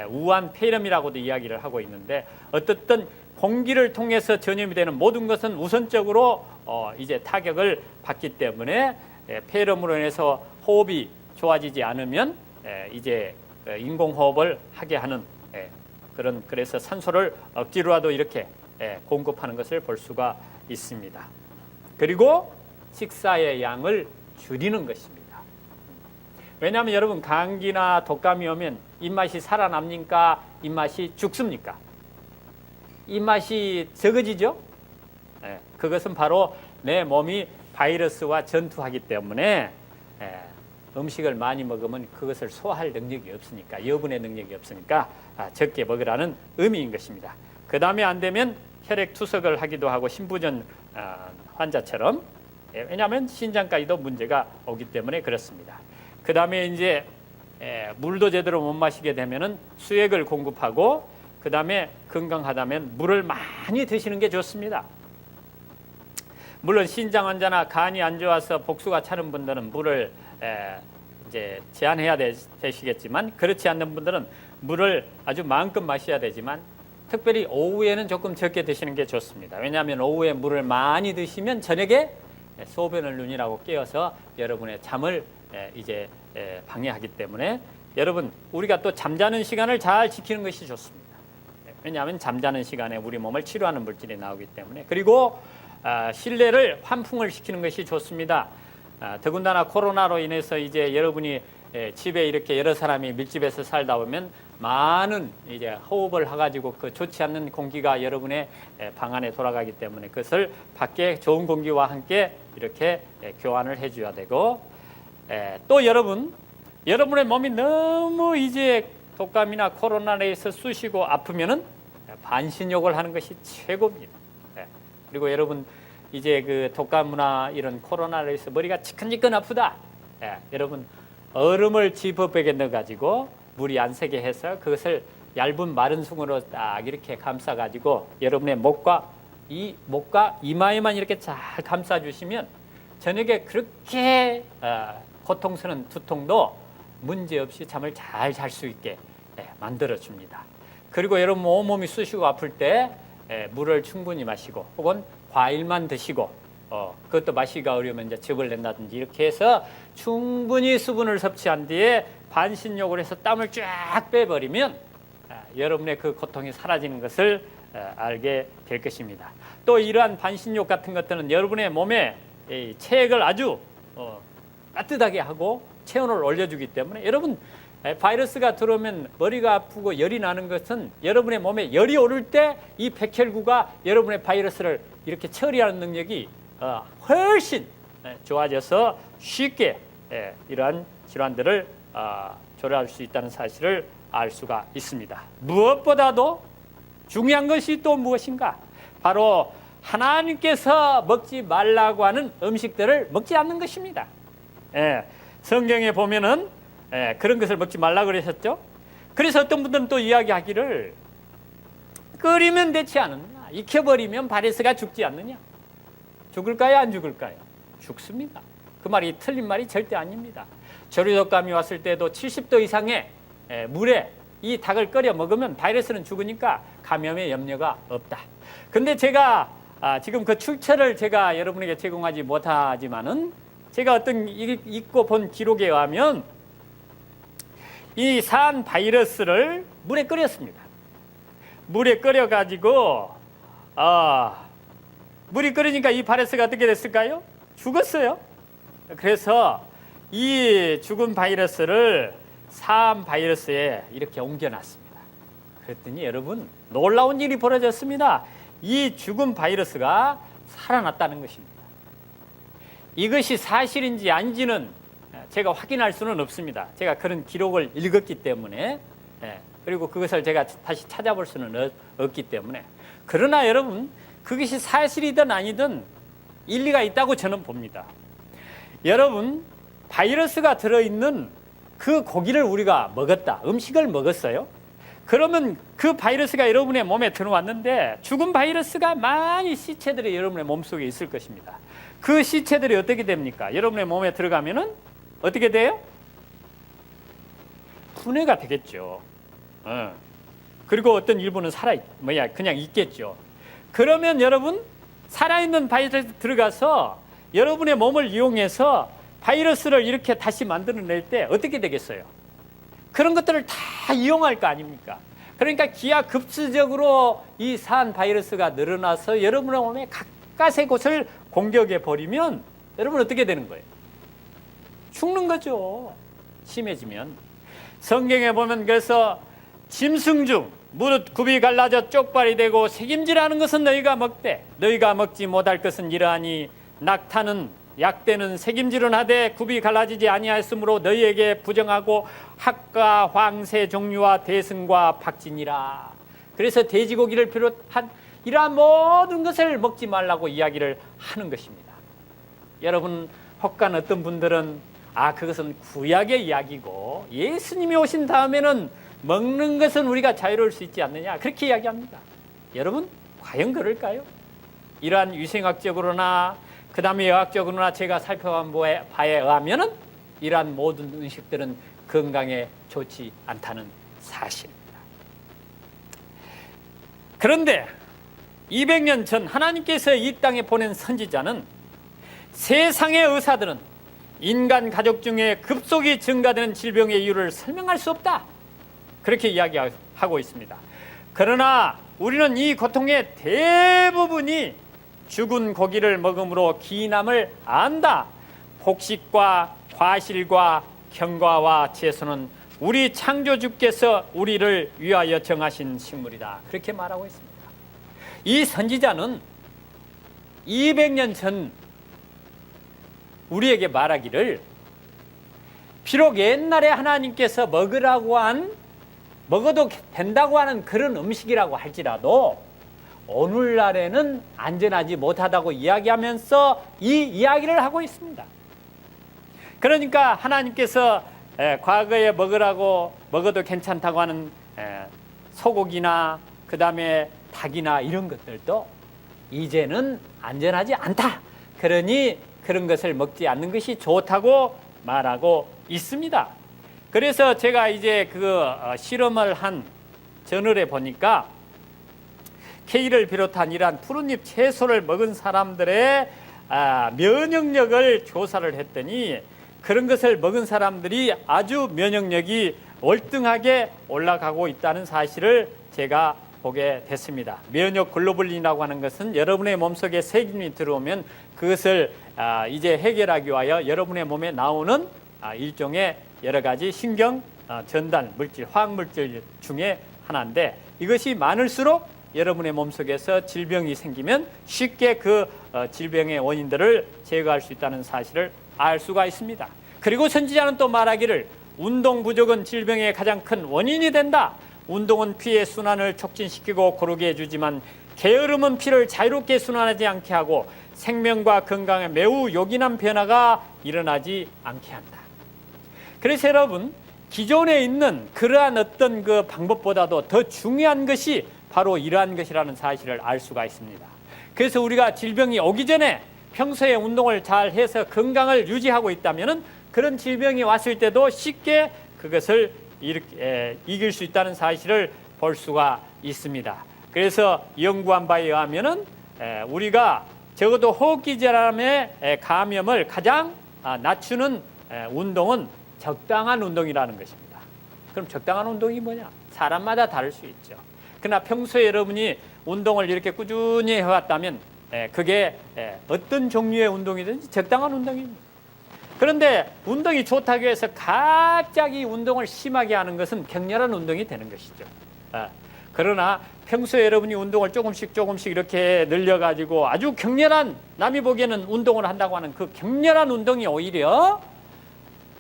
우한 폐렴이라고도 이야기를 하고 있는데, 어떻든 공기를 통해서 전염이 되는 모든 것은 우선적으로 이제 타격을 받기 때문에 폐렴으로 인해서 호흡이 좋아지지 않으면 이제 인공호흡을 하게 하는 그래서 산소를 억지로라도 이렇게 공급하는 것을 볼 수가 있습니다. 그리고 식사의 양을 줄이는 것입니다. 왜냐하면 여러분, 감기나 독감이 오면 입맛이 살아납니까? 입맛이 죽습니까? 입맛이 적어지죠? 그것은 바로 내 몸이 바이러스와 전투하기 때문에 음식을 많이 먹으면 그것을 소화할 능력이 없으니까, 여분의 능력이 없으니까 적게 먹으라는 의미인 것입니다. 그 다음에 안 되면 혈액 투석을 하기도 하고, 신부전 환자처럼, 왜냐하면 신장까지도 문제가 오기 때문에 그렇습니다. 그 다음에 이제 물도 제대로 못 마시게 되면은 수액을 공급하고, 그 다음에 건강하다면 물을 많이 드시는 게 좋습니다. 물론 신장 환자나 간이 안 좋아서 복수가 차는 분들은 물을 이제 제한해야 되시겠지만, 그렇지 않는 분들은 물을 아주 마음껏 마셔야 되지만, 특별히 오후에는 조금 적게 드시는 게 좋습니다. 왜냐하면 오후에 물을 많이 드시면 저녁에 소변을 누니라고 깨어서 여러분의 잠을 이제 방해하기 때문에, 여러분, 우리가 또 잠자는 시간을 잘 지키는 것이 좋습니다. 왜냐하면 잠자는 시간에 우리 몸을 치료하는 물질이 나오기 때문에. 그리고 실내를 환풍을 시키는 것이 좋습니다. 더군다나 코로나로 인해서 이제 여러분이 집에 이렇게 여러 사람이 밀집해서 살다 보면 많은 이제 호흡을 해가지고 그 좋지 않는 공기가 여러분의 방 안에 돌아가기 때문에 그것을 밖에 좋은 공기와 함께 이렇게 교환을 해줘야 되고, 또 여러분의 몸이 너무 이제 독감이나 코로나에 의해서 쑤시고 아프면은 반신욕을 하는 것이 최고입니다. 그리고 여러분, 이제 그 독감이나 이런 코로나로 해서 머리가 지끈지끈 아프다. 여러분, 얼음을 지퍼백에 넣어가지고 물이 안 새게 해서 그것을 얇은 마른 숭으로 딱 이렇게 감싸가지고 여러분의 목과 이마에만 이렇게 잘 감싸주시면 저녁에 그렇게 고통스러운 두통도 문제없이 잠을 잘 잘 수 있게 만들어줍니다. 그리고 여러분 온몸이 쑤시고 아플 때 물을 충분히 마시고, 혹은 과일만 드시고, 그것도 마시기가 어려우면 이제 즙을 낸다든지 이렇게 해서 충분히 수분을 섭취한 뒤에 반신욕을 해서 땀을 쫙 빼버리면 여러분의 그 고통이 사라지는 것을 알게 될 것입니다. 또 이러한 반신욕 같은 것들은 여러분의 몸에 체액을 아주 따뜻하게 하고 체온을 올려주기 때문에, 여러분 바이러스가 들어오면 머리가 아프고 열이 나는 것은 여러분의 몸에 열이 오를 때 이 백혈구가 여러분의 바이러스를 이렇게 처리하는 능력이 훨씬 좋아져서 쉽게 이러한 질환들을 조절할 수 있다는 사실을 알 수가 있습니다. 무엇보다도 중요한 것이 또 무엇인가? 바로 하나님께서 먹지 말라고 하는 음식들을 먹지 않는 것입니다. 성경에 보면은 그런 것을 먹지 말라고 그러셨죠. 그래서 어떤 분들은 또 이야기하기를, 끓이면 되지 않느냐, 익혀버리면 바이러스가 죽지 않느냐. 죽을까요, 안 죽을까요? 죽습니다. 그 말이 틀린 말이 절대 아닙니다. 조류독감이 왔을 때도 70도 이상의 물에 이 닭을 끓여 먹으면 바이러스는 죽으니까 감염의 염려가 없다. 근데 제가 지금 그 출처를 제가 여러분에게 제공하지 못하지만은 제가 어떤 읽고 본 기록에 의하면 이 산 바이러스를 물에 끓였습니다. 물에 끓여가지고 물이 끓으니까 이 바이러스가 어떻게 됐을까요? 죽었어요. 그래서 이 죽은 바이러스를 산 바이러스에 이렇게 옮겨놨습니다. 그랬더니 여러분 놀라운 일이 벌어졌습니다. 이 죽은 바이러스가 살아났다는 것입니다. 이것이 사실인지 아닌지는 제가 확인할 수는 없습니다. 제가 그런 기록을 읽었기 때문에 그리고 그것을 제가 다시 찾아볼 수는 없기 때문에 그러나 여러분 그것이 사실이든 아니든 일리가 있다고 저는 봅니다. 여러분 바이러스가 들어있는 그 고기를 우리가 먹었다. 음식을 먹었어요. 그러면 그 바이러스가 여러분의 몸에 들어왔는데 죽은 바이러스가 많이 시체들이 여러분의 몸속에 있을 것입니다. 그 시체들이 어떻게 됩니까? 여러분의 몸에 들어가면은 어떻게 돼요? 분해가 되겠죠. 그리고 어떤 일부는 그냥 있겠죠. 그러면 여러분 살아있는 바이러스 들어가서 여러분의 몸을 이용해서 바이러스를 이렇게 다시 만들어낼 때 어떻게 되겠어요? 그런 것들을 다 이용할 거 아닙니까? 그러니까 기하급수적으로 이 산 바이러스가 늘어나서 여러분의 몸에 가까스의 곳을 공격해 버리면 여러분 어떻게 되는 거예요? 죽는 거죠. 심해지면. 성경에 보면 그래서 짐승 중 무릇 굽이 갈라져 쪽발이 되고 새김질하는 것은 너희가 먹되 너희가 먹지 못할 것은 이러하니 낙타는 약대는 새김질은 하되 굽이 갈라지지 아니하였으므로 너희에게 부정하고 학과 황새 종류와 대승과 박진이라. 그래서 돼지고기를 비롯한 이러한 모든 것을 먹지 말라고 이야기를 하는 것입니다. 여러분 혹간 어떤 분들은 그것은 구약의 이야기고 예수님이 오신 다음에는 먹는 것은 우리가 자유로울 수 있지 않느냐 그렇게 이야기합니다. 여러분 과연 그럴까요? 이러한 위생학적으로나 그 다음에 의학적으로나 제가 살펴본 바에 의하면은 이러한 모든 음식들은 건강에 좋지 않다는 사실입니다. 그런데 200년 전 하나님께서 이 땅에 보낸 선지자는 세상의 의사들은 인간 가족 중에 급속히 증가되는 질병의 이유를 설명할 수 없다. 그렇게 이야기하고 있습니다. 그러나 우리는 이 고통의 대부분이 죽은 고기를 먹음으로 기인함을 안다. 폭식과 과실과 경과와 채소는 우리 창조주께서 우리를 위하여 정하신 식물이다. 그렇게 말하고 있습니다. 이 선지자는 200년 전 우리에게 말하기를 비록 옛날에 하나님께서 먹어도 된다고 하는 그런 음식이라고 할지라도 오늘날에는 안전하지 못하다고 이야기하면서 이 이야기를 하고 있습니다. 그러니까 하나님께서 과거에 먹어도 괜찮다고 하는 소고기나 그 다음에 닭이나 이런 것들도 이제는 안전하지 않다. 그러니 그런 것을 먹지 않는 것이 좋다고 말하고 있습니다. 그래서 제가 이제 실험을 한 저널에 보니까 케일을 비롯한 이러한 푸른잎 채소를 먹은 사람들의 면역력을 조사를 했더니 그런 것을 먹은 사람들이 아주 면역력이 월등하게 올라가고 있다는 사실을 제가 보게 됐습니다. 면역 글로불린이라고 하는 것은 여러분의 몸속에 세균이 들어오면 그것을 이제 해결하기 위하여 여러분의 몸에 나오는 일종의 여러 가지 신경 전달 물질, 화학 물질 중에 하나인데 이것이 많을수록 여러분의 몸속에서 질병이 생기면 쉽게 그 질병의 원인들을 제거할 수 있다는 사실을 알 수가 있습니다. 그리고 선지자는 또 말하기를 운동 부족은 질병의 가장 큰 원인이 된다. 운동은 피의 순환을 촉진시키고 고르게 해주지만 게으름은 피를 자유롭게 순환하지 않게 하고 생명과 건강에 매우 요긴한 변화가 일어나지 않게 한다. 그래서 여러분 기존에 있는 그러한 어떤 그 방법보다도 더 중요한 것이 바로 이러한 것이라는 사실을 알 수가 있습니다. 그래서 우리가 질병이 오기 전에 평소에 운동을 잘 해서 건강을 유지하고 있다면은 그런 질병이 왔을 때도 쉽게 그것을 이길 수 있다는 사실을 볼 수가 있습니다. 그래서 연구한 바에 의하면은 우리가 적어도 호흡기 질환의 감염을 가장 낮추는 운동은 적당한 운동이라는 것입니다. 그럼 적당한 운동이 뭐냐? 사람마다 다를 수 있죠. 그러나 평소에 여러분이 운동을 이렇게 꾸준히 해왔다면 그게 어떤 종류의 운동이든지 적당한 운동입니다. 그런데 운동이 좋다고 해서 갑자기 운동을 심하게 하는 것은 격렬한 운동이 되는 것이죠. 그러나 평소에 여러분이 운동을 조금씩 이렇게 늘려가지고 아주 격렬한, 남이 보기에는 운동을 한다고 하는 그 격렬한 운동이 오히려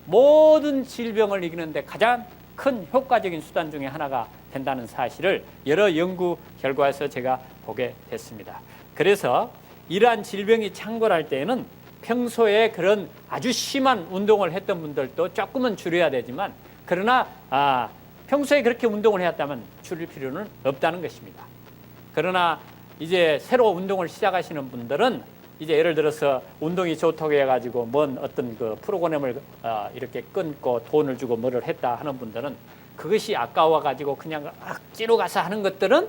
모든 질병을 이기는데 가장 큰 효과적인 수단 중에 하나가 된다는 사실을 여러 연구 결과에서 제가 보게 됐습니다. 그래서 이러한 질병이 창궐할 때에는 평소에 그런 아주 심한 운동을 했던 분들도 조금은 줄여야 되지만, 그러나 평소에 그렇게 운동을 해왔다면 줄일 필요는 없다는 것입니다. 그러나 이제 새로 운동을 시작하시는 분들은 이제 예를 들어서 운동이 좋다고 해가지고 뭔 어떤 그 프로그램을 이렇게 끊고 돈을 주고 뭐를 했다 하는 분들은 그것이 아까워가지고 그냥 억지로 가서 하는 것들은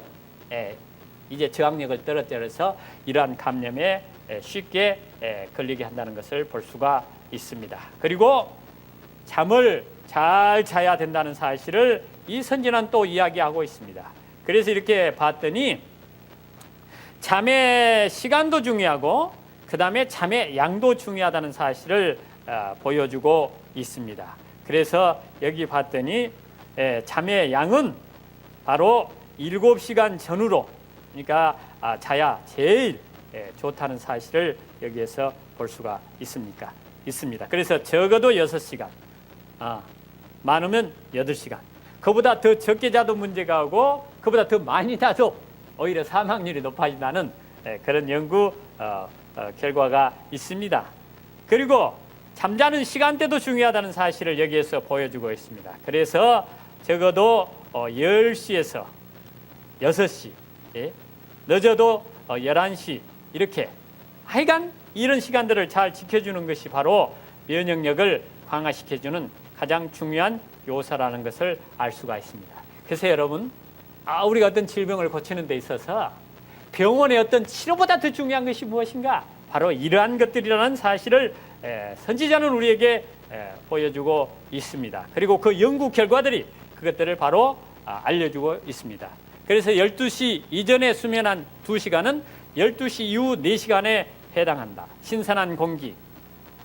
이제 저항력을 떨어뜨려서 이러한 감염에 쉽게 걸리게 한다는 것을 볼 수가 있습니다. 그리고 잠을 잘 자야 된다는 사실을 이 선진화는 또 이야기하고 있습니다. 그래서 이렇게 봤더니 잠의 시간도 중요하고 그 다음에 잠의 양도 중요하다는 사실을 보여주고 있습니다. 그래서 여기 봤더니 잠의 양은 바로 7시간 전후로, 그러니까 자야 제일 좋다는 사실을 여기에서 볼 수가 있습니다. 그래서 적어도 6시간, 많으면 8시간. 그보다 더 적게 자도 문제가 오고 그보다 더 많이 자도 오히려 사망률이 높아진다는 그런 연구 결과가 있습니다. 그리고 잠자는 시간대도 중요하다는 사실을 여기에서 보여주고 있습니다. 그래서 적어도 10시에서 6시, 늦어도 11시 이렇게 하여간 이런 시간들을 잘 지켜주는 것이 바로 면역력을 강화시켜주는 가장 중요한 요소라는 것을 알 수가 있습니다. 그래서 여러분, 우리가 어떤 질병을 고치는 데 있어서 병원의 어떤 치료보다 더 중요한 것이 무엇인가? 바로 이러한 것들이라는 사실을 선지자는 우리에게 보여주고 있습니다. 그리고 그 연구 결과들이 그것들을 바로 알려주고 있습니다. 그래서 12시 이전에 수면한 2시간은 12시 이후 4시간에 해당한다. 신선한 공기,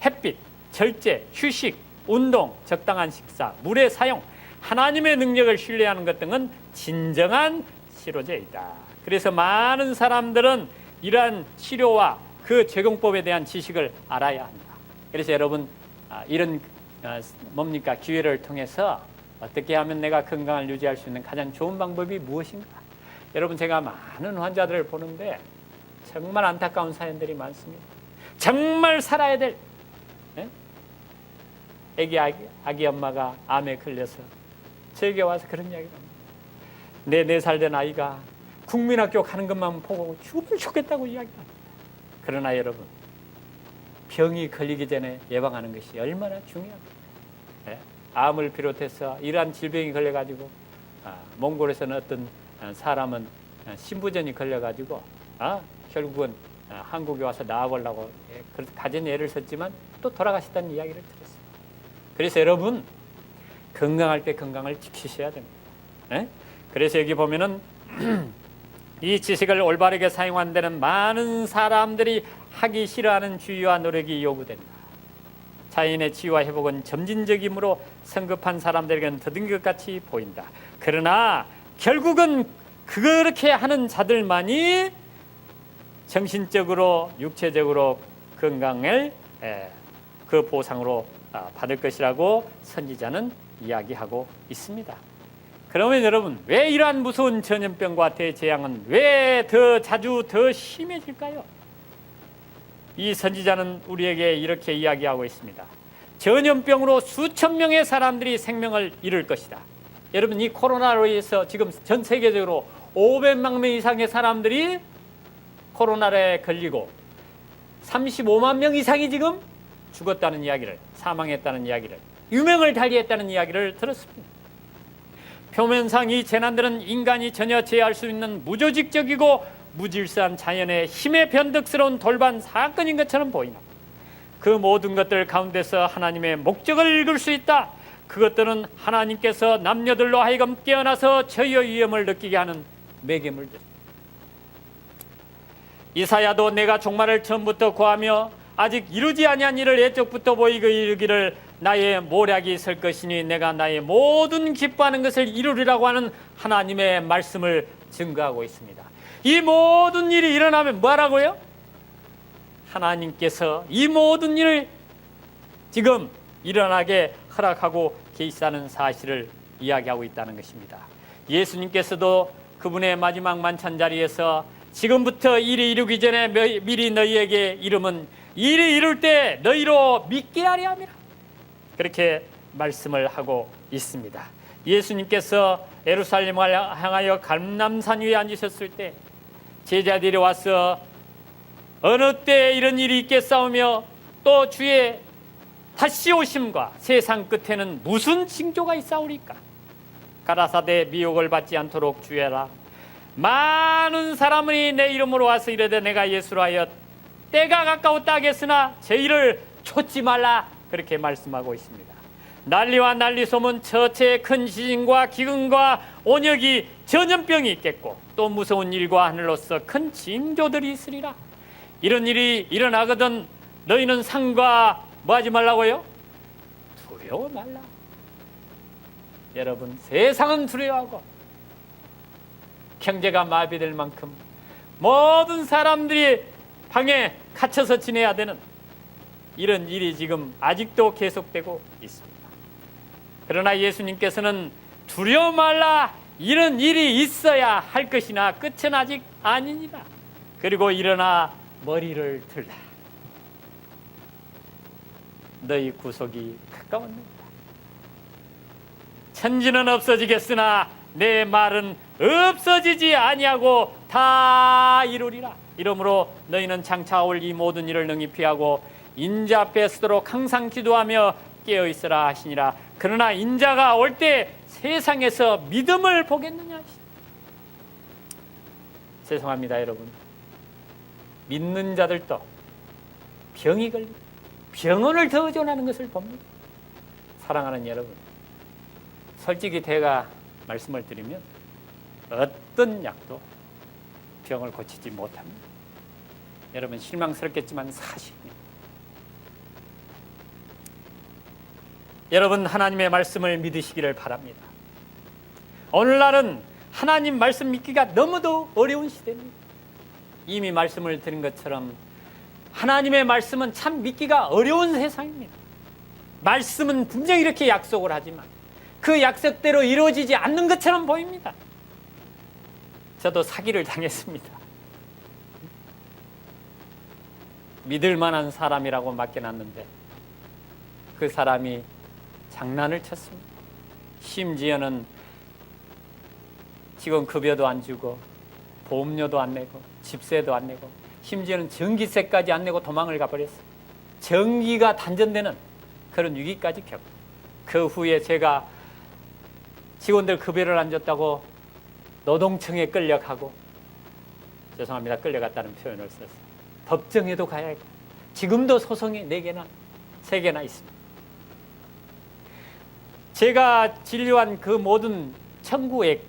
햇빛, 절제, 휴식, 운동, 적당한 식사, 물의 사용, 하나님의 능력을 신뢰하는 것 등은 진정한 치료제이다. 그래서 많은 사람들은 이러한 치료와 그 적용법에 대한 지식을 알아야 한다. 그래서 여러분, 이런 뭡니까? 기회를 통해서 어떻게 하면 내가 건강을 유지할 수 있는 가장 좋은 방법이 무엇인가? 여러분, 제가 많은 환자들을 보는데 정말 안타까운 사연들이 많습니다. 정말 살아야 될 아기 엄마가 암에 걸려서 저에게 와서 그런 이야기를 합니다. 내 4살 된 아이가 국민학교 가는 것만 보고 죽으면 좋겠다고 이야기합니다. 그러나 여러분, 병이 걸리기 전에 예방하는 것이 얼마나 중요합니까? 암을 비롯해서 이러한 질병이 걸려가지고 몽골에서는 어떤 사람은 신부전이 걸려가지고 결국은 한국에 와서 나아보려고 가진 애를 썼지만 또 돌아가셨다는 이야기를 들었어요. 그래서 여러분, 건강할 때 건강을 지키셔야 됩니다. 그래서 여기 보면은 이 지식을 올바르게 사용하는 데는 많은 사람들이 하기 싫어하는 주의와 노력이 요구된다. 자연의 치유와 회복은 점진적이므로 성급한 사람들에게는 더딘 것 같이 보인다. 그러나 결국은 그렇게 하는 자들만이 정신적으로 육체적으로 건강을 그 보상으로 받을 것이라고 선지자는 이야기하고 있습니다. 그러면 여러분, 왜 이러한 무서운 전염병과 대재앙은 왜 더 자주 더 심해질까요? 이 선지자는 우리에게 이렇게 이야기하고 있습니다. 전염병으로 수천 명의 사람들이 생명을 잃을 것이다. 여러분, 이 코로나로 인해서 지금 전 세계적으로 500만 명 이상의 사람들이 코로나에 걸리고 35만 명 이상이 지금 죽었다는 이야기를, 사망했다는 이야기를, 유명을 달리했다는 이야기를 들었습니다. 표면상 이 재난들은 인간이 전혀 제어할 수 있는 무조직적이고 무질서한 자연의 힘에 변덕스러운 돌반 사건인 것처럼 보이나 그 모든 것들 가운데서 하나님의 목적을 읽을 수 있다. 그것들은 하나님께서 남녀들로 하여금 깨어나서 저희의 위험을 느끼게 하는 매개물들. 이사야도 내가 종말을 처음부터 고하며 아직 이루지 아니한 일을 예적부터 보이고 이르기를 나의 모략이 설 것이니 내가 나의 모든 기뻐하는 것을 이루리라고 하는 하나님의 말씀을 증거하고 있습니다. 이 모든 일이 일어나면 뭐라고요? 하나님께서 이 모든 일을 지금 일어나게 허락하고 계시다는 사실을 이야기하고 있다는 것입니다. 예수님께서도 그분의 마지막 만찬 자리에서 지금부터 일이 이루기 전에 미리 너희에게 이름은 일이 이룰 때 너희로 믿게 하려 함이라. 그렇게 말씀을 하고 있습니다. 예수님께서 예루살렘을 향하여 감람산 위에 앉으셨을 때 제자들이 와서 어느 때 이런 일이 있겠사오며 또 주의 다시 오심과 세상 끝에는 무슨 징조가 있사오리까? 가라사대 미혹을 받지 않도록 주의하라. 많은 사람이 내 이름으로 와서 이르되 내가 예수로 하여 때가 가까웠다 하겠으나 저희를 좇지 말라. 그렇게 말씀하고 있습니다. 난리와 난리소문, 처체의 큰 지진과 기근과 온역이 전염병이 있겠고 또 무서운 일과 하늘로서 큰 징조들이 있으리라. 이런 일이 일어나거든 너희는 상과 뭐 하지 말라고요? 두려워 말라. 여러분, 세상은 두려워하고 경제가 마비될 만큼 모든 사람들이 방에 갇혀서 지내야 되는 이런 일이 지금 아직도 계속되고 있습니다. 그러나 예수님께서는 두려워 말라. 이런 일이 있어야 할 것이나 끝은 아직 아니니라. 그리고 일어나 머리를 들라. 너희 구속이 가까웠느니라. 천지는 없어지겠으나 내 말은 없어지지 아니하고 다 이루리라. 이러므로 너희는 장차 올 이 모든 일을 능히 피하고 인자 앞에 서도록 항상 기도하며 깨어 있으라 하시니라. 그러나 인자가 올 때 세상에서 믿음을 보겠느냐. 죄송합니다, 여러분. 믿는 자들도 병이 걸리고 병원을 더 의존하는 것을 봅니다. 사랑하는 여러분, 솔직히 제가 말씀을 드리면 어떤 약도 병을 고치지 못합니다. 여러분, 실망스럽겠지만 사실입니다. 여러분, 하나님의 말씀을 믿으시기를 바랍니다. 오늘날은 하나님 말씀 믿기가 너무도 어려운 시대입니다. 이미 말씀을 드린 것처럼 하나님의 말씀은 참 믿기가 어려운 세상입니다. 말씀은 분명히 이렇게 약속을 하지만 그 약속대로 이루어지지 않는 것처럼 보입니다. 저도 사기를 당했습니다. 믿을 만한 사람이라고 맡겨놨는데 그 사람이 장난을 쳤습니다. 심지어는 직원 급여도 안 주고 보험료도 안 내고 집세도 안 내고 심지어는 전기세까지 안 내고 도망을 가버렸어요. 전기가 단전되는 그런 위기까지 겪고 그 후에 제가 직원들 급여를 안 줬다고 노동청에 끌려가고, 죄송합니다, 끌려갔다는 표현을 썼어요. 법정에도 가야 했고 지금도 소송이 4개나 3개나 있습니다. 제가 진료한 그 모든 청구액,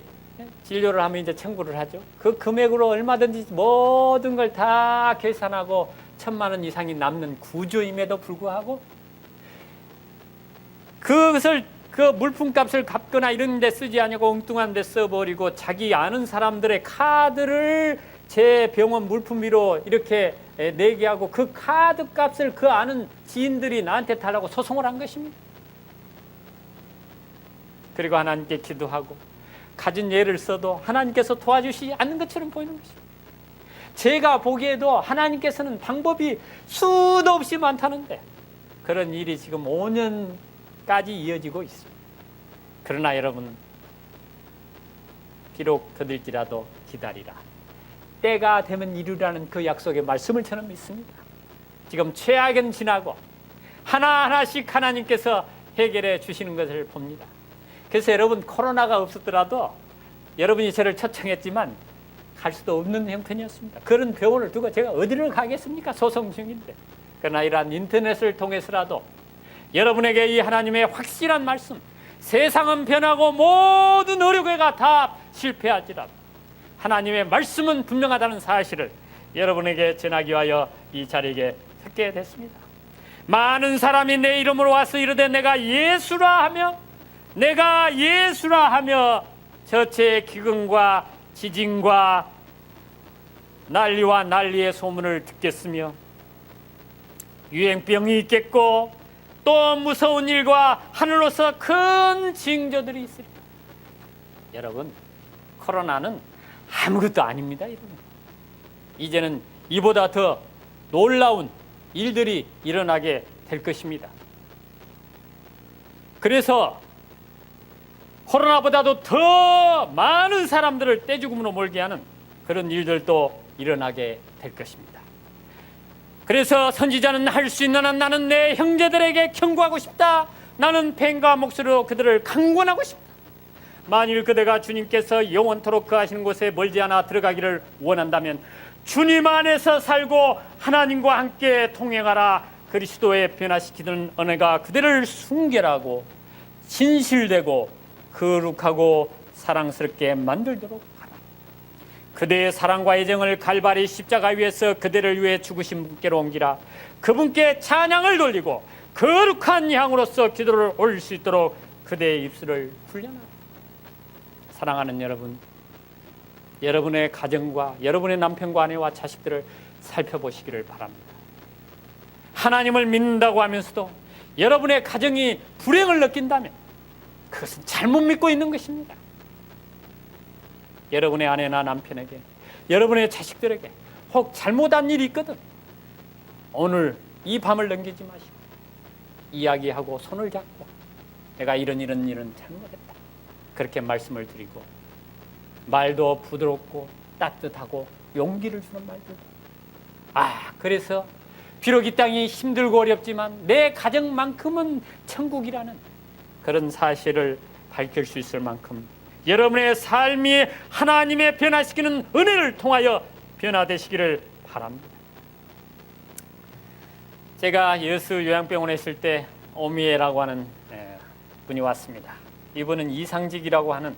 진료를 하면 이제 청구를 하죠. 그 금액으로 얼마든지 모든 걸 다 계산하고 1,000만 원 이상이 남는 구조임에도 불구하고 그것을 그 물품값을 갚거나 이런 데 쓰지 않고 엉뚱한 데 써버리고 자기 아는 사람들의 카드를 제 병원 물품비로 이렇게 내게 하고 그 카드 값을 그 아는 지인들이 나한테 달라고 소송을 한 것입니다. 그리고 하나님께 기도하고 가진 예를 써도 하나님께서 도와주시지 않는 것처럼 보이는 것입니다. 제가 보기에도 하나님께서는 방법이 수도 없이 많다는데 그런 일이 지금 5년까지 이어지고 있습니다. 그러나 여러분, 비록 더딜지라도 기다리라. 때가 되면 이루라는 그 약속의 말씀을 저는 믿습니다. 지금 최악은 지나고 하나하나씩 하나님께서 해결해 주시는 것을 봅니다. 그래서 여러분, 코로나가 없었더라도 여러분이 저를 초청했지만 갈 수도 없는 형편이었습니다. 그런 병원을 두고 제가 어디를 가겠습니까? 소송 중인데. 그러나 이러한 인터넷을 통해서라도 여러분에게 이 하나님의 확실한 말씀, 세상은 변하고 모든 의료계가 다 실패하지라도 하나님의 말씀은 분명하다는 사실을 여러분에게 전하기 위하여 이 자리에 섰게 됐습니다. 많은 사람이 내 이름으로 와서 이르되 내가 예수라 하며 저체의 기근과 지진과 난리와 난리의 소문을 듣겠으며 유행병이 있겠고 또 무서운 일과 하늘로서 큰 징조들이 있으리라. 여러분, 코로나는 아무것도 아닙니다. 여러분. 이제는 이보다 더 놀라운 일들이 일어나게 될 것입니다. 그래서 코로나보다도 더 많은 사람들을 떼죽음으로 몰게 하는 그런 일들도 일어나게 될 것입니다. 그래서 선지자는 할 수 있는 한 나는 내 형제들에게 경고하고 싶다. 나는 펜과 목소리로 그들을 강권하고 싶다. 만일 그대가 주님께서 영원토록 거하시는 곳에 멀지 않아 들어가기를 원한다면 주님 안에서 살고 하나님과 함께 통행하라. 그리스도의 변화시키는 은혜가 그대를 순결하고 진실되고 거룩하고 사랑스럽게 만들도록 하라. 그대의 사랑과 애정을 갈바리 십자가 위에서 그대를 위해 죽으신 분께로 옮기라. 그분께 찬양을 돌리고 거룩한 향으로서 기도를 올릴 수 있도록 그대의 입술을 훈련하라. 사랑하는 여러분, 여러분의 가정과 여러분의 남편과 아내와 자식들을 살펴보시기를 바랍니다. 하나님을 믿는다고 하면서도 여러분의 가정이 불행을 느낀다면 그것은 잘못 믿고 있는 것입니다. 여러분의 아내나 남편에게, 여러분의 자식들에게 혹 잘못한 일이 있거든 오늘 이 밤을 넘기지 마시고 이야기하고 손을 잡고 내가 이런 일은 잘못했다, 그렇게 말씀을 드리고 말도 부드럽고 따뜻하고 용기를 주는 말들. 그래서 비록 이 땅이 힘들고 어렵지만 내 가정만큼은 천국이라는 그런 사실을 밝힐 수 있을 만큼 여러분의 삶이 하나님의 변화시키는 은혜를 통하여 변화되시기를 바랍니다. 제가 여수 요양병원에 있을 때 오미에라고 하는 분이 왔습니다. 이분은 이상직이라고 하는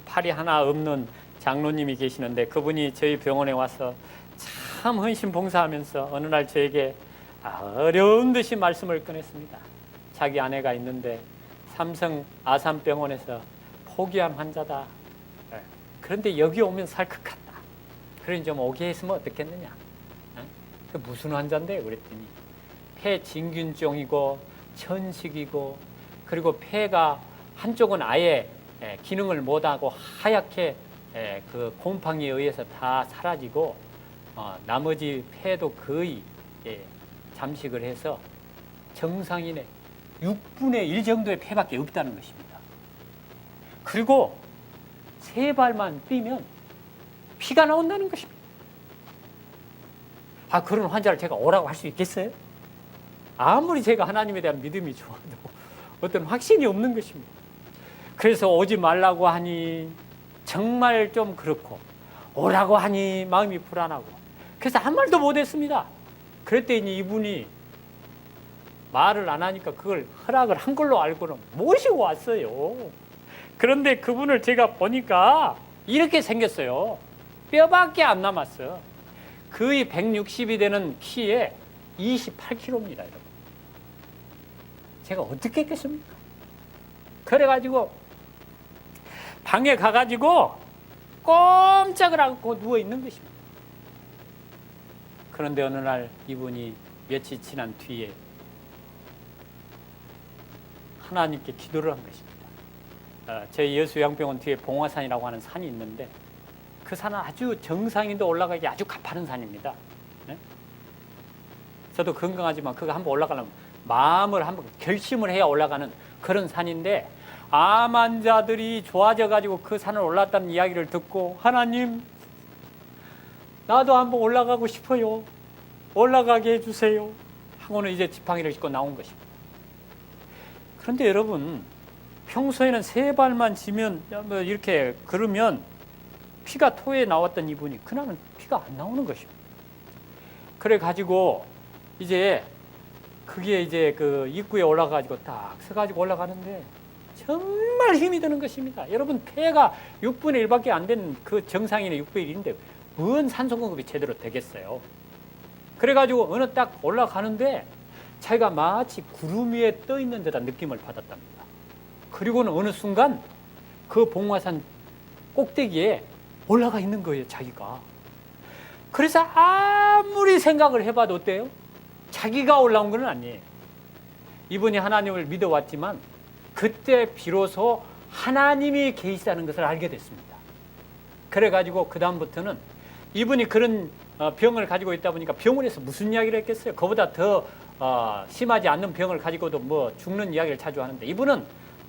팔이 하나 없는 장로님이 계시는데 그분이 저희 병원에 와서 참 헌신 봉사하면서 어느 날 저에게 어려운 듯이 말씀을 꺼냈습니다. 자기 아내가 있는데 삼성 아산병원에서 포기한 환자다. 그런데 여기 오면 살 것 같다. 그러니 좀 오게 했으면 어떻겠느냐. 그 무슨 환자인데? 그랬더니 폐진균종이고 천식이고 그리고 폐가 한쪽은 아예 기능을 못하고 하얗게 그 곰팡이에 의해서 다 사라지고 나머지 폐도 거의 잠식을 해서 정상인의 6분의 1 정도의 폐밖에 없다는 것입니다. 그리고 세 발만 뛰면 피가 나온다는 것입니다. 그런 환자를 제가 오라고 할 수 있겠어요? 아무리 제가 하나님에 대한 믿음이 좋아도 어떤 확신이 없는 것입니다. 그래서 오지 말라고 하니 정말 좀 그렇고 오라고 하니 마음이 불안하고 그래서 아무 말도 못했습니다. 그랬더니 이분이 말을 안 하니까 그걸 허락을 한 걸로 알고는 모시고 왔어요. 그런데 그분을 제가 보니까 이렇게 생겼어요. 뼈밖에 안 남았어. 거의 160이 되는 키에 28kg입니다. 여러분. 제가 어떻게 했겠습니까? 그래가지고 방에 가가지고 꼼짝을 않고 누워있는 것입니다. 그런데 어느 날 이분이 며칠 지난 뒤에 하나님께 기도를 한 것입니다. 저희 여수요양병원 뒤에 봉화산이라고 하는 산이 있는데 그 산은 아주 정상인도 올라가기 아주 가파른 산입니다. 네? 저도 건강하지만 그거 한번 올라가려면 마음을 한번 결심을 해야 올라가는 그런 산인데 암 환자들이 좋아져가지고 그 산을 올랐다는 이야기를 듣고 하나님 나도 한번 올라가고 싶어요. 올라가게 해주세요 하고는 이제 지팡이를 짚고 나온 것입니다. 그런데 여러분, 평소에는 세 발만 지면 뭐 이렇게 걸으면 피가 토에 나왔던 이분이 그날은 피가 안 나오는 것입니다. 그래 가지고 이제 그게 이제 그 입구에 올라가지고 딱 서가지고 올라가는데 정말 힘이 드는 것입니다. 여러분, 폐가 6분의 1밖에 안 되는 그 정상인의 6분의 1인데 뭔 산소 공급이 제대로 되겠어요. 그래가지고 어느 딱 올라가는데 자기가 마치 구름 위에 떠 있는 듯한 느낌을 받았답니다. 그리고는 어느 순간 그 봉화산 꼭대기에 올라가 있는 거예요, 자기가. 그래서 아무리 생각을 해봐도 어때요? 자기가 올라온 건 아니에요. 이분이 하나님을 믿어왔지만 그때 비로소 하나님이 계시다는 것을 알게 됐습니다. 그래가지고 그 다음부터는 이분이 그런 병을 가지고 있다 보니까 병원에서 무슨 이야기를 했겠어요? 그보다 더 심하지 않는 병을 가지고도 뭐 죽는 이야기를 자주 하는데, 이분은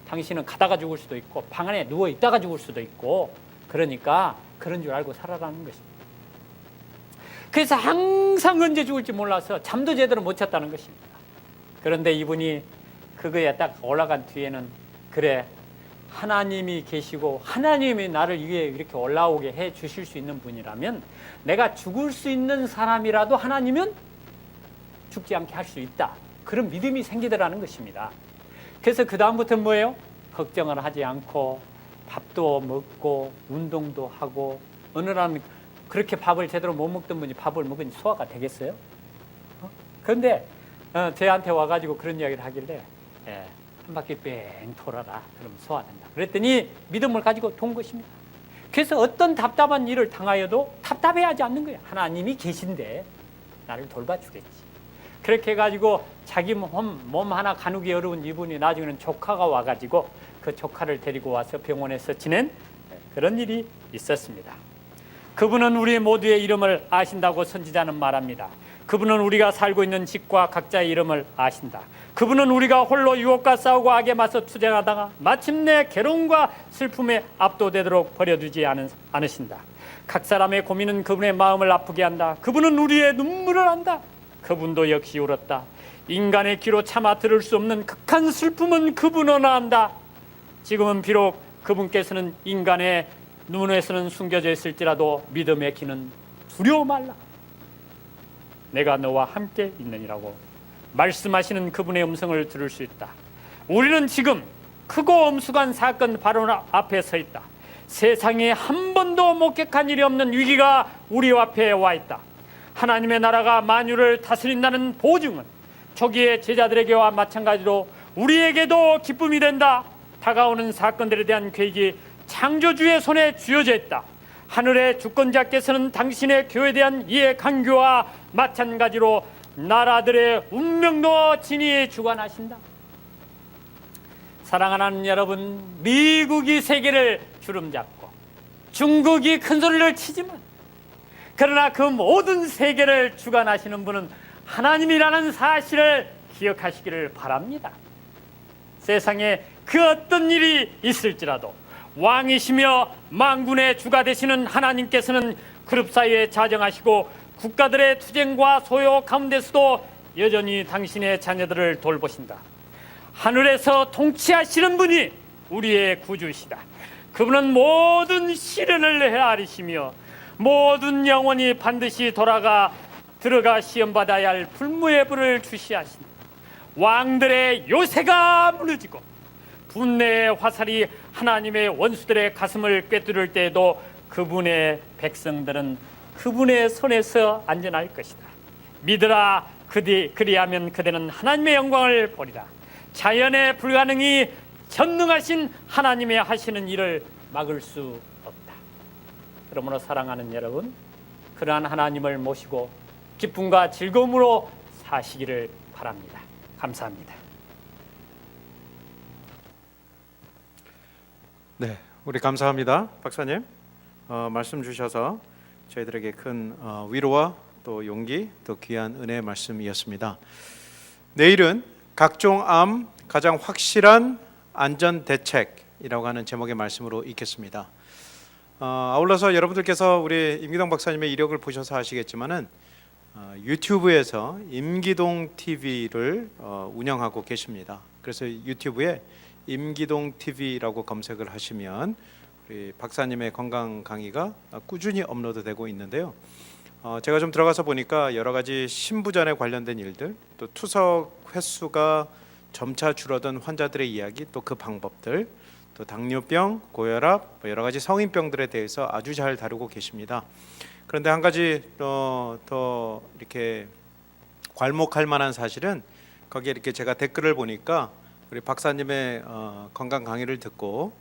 당신은 가다가 죽을 수도 있고 방 안에 누워 있다가 죽을 수도 있고, 그러니까 그런 줄 알고 살아라는 것입니다. 그래서 항상 언제 죽을지 몰라서 잠도 제대로 못 잤다는 것입니다. 그런데 이분이 그거에 딱 올라간 뒤에는, 그래, 하나님이 계시고 하나님이 나를 위해 이렇게 올라오게 해 주실 수 있는 분이라면 내가 죽을 수 있는 사람이라도 하나님은 죽지 않게 할 수 있다. 그런 믿음이 생기더라는 것입니다. 그래서 그 다음부터는 뭐예요? 걱정을 하지 않고 밥도 먹고 운동도 하고, 어느 날은 그렇게 밥을 제대로 못 먹던 분이 밥을 먹으니 소화가 되겠어요? 그런데 저한테 와가지고 그런 이야기를 하길래, 한 바퀴 뺑 돌아라. 그럼 소화된다. 그랬더니 믿음을 가지고 돈 것입니다. 그래서 어떤 답답한 일을 당하여도 답답해하지 않는 거예요. 하나님이 계신데 나를 돌봐주겠지. 그렇게 해가지고 자기 몸 하나 가누기 어려운 이분이 나중에는 조카가 와가지고 그 조카를 데리고 와서 병원에서 지낸 그런 일이 있었습니다. 그분은 우리 모두의 이름을 아신다고 선지자는 말합니다. 그분은 우리가 살고 있는 집과 각자의 이름을 아신다. 그분은 우리가 홀로 유혹과 싸우고 악에 맞서 투쟁하다가 마침내 괴로움과 슬픔에 압도되도록 버려두지 않으신다. 각 사람의 고민은 그분의 마음을 아프게 한다. 그분은 우리의 눈물을 안다. 그분도 역시 울었다. 인간의 귀로 차마 들을 수 없는 극한 슬픔은 그분은 안다. 지금은 비록 그분께서는 인간의 눈에서는 숨겨져 있을지라도 믿음의 귀는 두려워 말라. 내가 너와 함께 있느니라고 말씀하시는 그분의 음성을 들을 수 있다. 우리는 지금 크고 엄숙한 사건 바로 앞에 서 있다. 세상에 한 번도 목격한 일이 없는 위기가 우리 앞에 와 있다. 하나님의 나라가 만유를 다스린다는 보증은 초기의 제자들에게와 마찬가지로 우리에게도 기쁨이 된다. 다가오는 사건들에 대한 계획이 창조주의 손에 쥐어져 있다. 하늘의 주권자께서는 당신의 교회에 대한 이해 간교와 마찬가지로 나라들의 운명도 진히 주관하신다. 사랑하는 여러분, 미국이 세계를 주름잡고 중국이 큰 소리를 치지만, 그러나 그 모든 세계를 주관하시는 분은 하나님이라는 사실을 기억하시기를 바랍니다. 세상에 그 어떤 일이 있을지라도 왕이시며 만군의 주가 되시는 하나님께서는 그룹 사이에 자정하시고 국가들의 투쟁과 소요 가운데서도 여전히 당신의 자녀들을 돌보신다. 하늘에서 통치하시는 분이 우리의 구주시다. 그분은 모든 시련을 헤아리시며 모든 영혼이 반드시 들어가 시험받아야 할 불무의 불을 주시하신다. 왕들의 요새가 무너지고 분내의 화살이 하나님의 원수들의 가슴을 꿰뚫을 때에도 그분의 백성들은 그분의 손에서 안전할 것이다. 믿으라. 그리하면 그대는 하나님의 영광을 보리라. 자연의 불가능이 전능하신 하나님의 하시는 일을 막을 수 없다. 그러므로 사랑하는 여러분, 그러한 하나님을 모시고 기쁨과 즐거움으로 사시기를 바랍니다. 감사합니다. 네, 우리 감사합니다, 박사님. 말씀 주셔서 저희들에게 큰 위로와 또 용기, 또 귀한 은혜의 말씀이었습니다. 내일은 각종 암 가장 확실한 안전 대책이라고 하는 제목의 말씀으로 읽겠습니다. 아울러서 여러분들께서 우리 임기동 박사님의 이력을 보셔서 아시겠지만은 유튜브에서 임기동 TV를 운영하고 계십니다. 그래서 유튜브에 임기동 TV라고 검색을 하시면 우리 박사님의 건강 강의가 꾸준히 업로드되고 있는데요. 제가 좀 들어가서 보니까 여러 가지 신부전에 관련된 일들, 또 투석 횟수가 점차 줄어든 환자들의 이야기, 또 그 방법들, 또 당뇨병, 고혈압, 여러 가지 성인병들에 대해서 아주 잘 다루고 계십니다. 그런데 한 가지 더 이렇게 괄목할 만한 사실은 거기에 이렇게 제가 댓글을 보니까 우리 박사님의 건강 강의를 듣고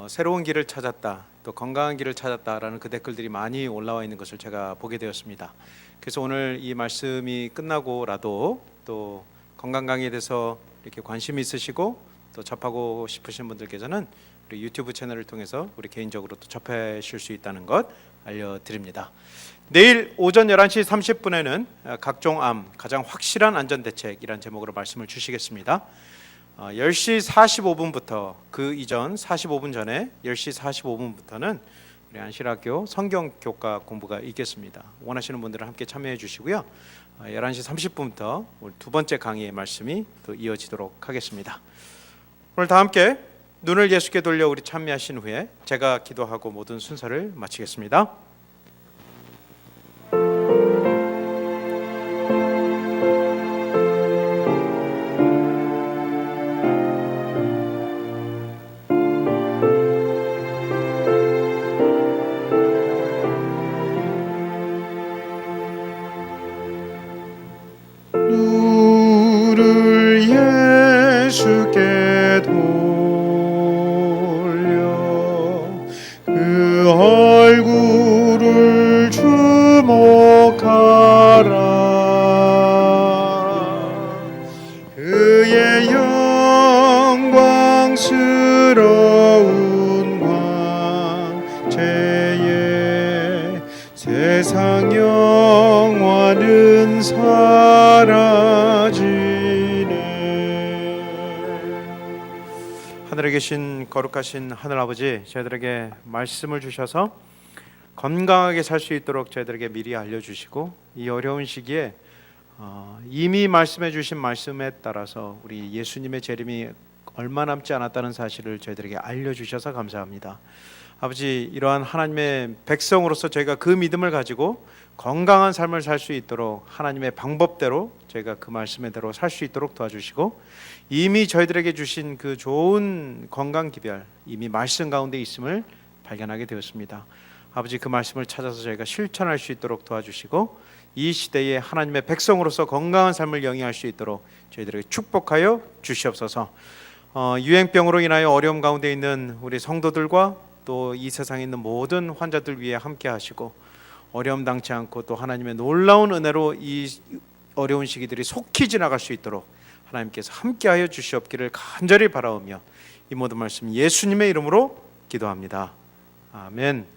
새로운 길을 찾았다, 또 건강한 길을 찾았다라는 그 댓글들이 많이 올라와 있는 것을 제가 보게 되었습니다. 그래서 오늘 이 말씀이 끝나고라도 또 건강 강의에 대해서 이렇게 관심이 있으시고 또 접하고 싶으신 분들께서는 우리 유튜브 채널을 통해서 우리 개인적으로 또 접하실 수 있다는 것 알려드립니다. 내일 오전 11시 30분에는 각종 암 가장 확실한 안전대책이라는 제목으로 말씀을 주시겠습니다. 10시 45분부터 그 이전 45분 전에 10시 45분부터는 우리 안실학교 성경교과 공부가 있겠습니다. 원하시는 분들은 함께 참여해 주시고요. 11시 30분부터 오늘 두 번째 강의의 말씀이 또 이어지도록 하겠습니다. 오늘 다 함께 눈을 예수께 돌려 우리 찬미하신 후에 제가 기도하고 모든 순서를 마치겠습니다. 눈을 예수께 돌려 그 얼굴을 주목하라. 그의 영광스러운 광채에 세상 영화는 사라지네. 하늘에 계신 거룩하신 하늘 아버지, 저희들에게 말씀을 주셔서 건강하게 살 수 있도록 저희들에게 미리 알려주시고 이 어려운 시기에 이미 말씀해 주신 말씀에 따라서 우리 예수님의 재림이 얼마 남지 않았다는 사실을 저희들에게 알려주셔서 감사합니다. 아버지, 이러한 하나님의 백성으로서 저희가 그 믿음을 가지고 건강한 삶을 살 수 있도록 하나님의 방법대로 저희가 그 말씀대로 살 수 있도록 도와주시고 이미 저희들에게 주신 그 좋은 건강 기별 이미 말씀 가운데 있음을 발견하게 되었습니다. 아버지, 그 말씀을 찾아서 저희가 실천할 수 있도록 도와주시고 이 시대에 하나님의 백성으로서 건강한 삶을 영위할 수 있도록 저희들에게 축복하여 주시옵소서. 유행병으로 인하여 어려움 가운데 있는 우리 성도들과 또 이 세상에 있는 모든 환자들 위해 함께 하시고 어려움 당치 않고 또 하나님의 놀라운 은혜로 이 어려운 시기들이 속히 지나갈 수 있도록 하나님께서 함께하여 주시옵기를 간절히 바라오며 이 모든 말씀 예수님의 이름으로 기도합니다. 아멘.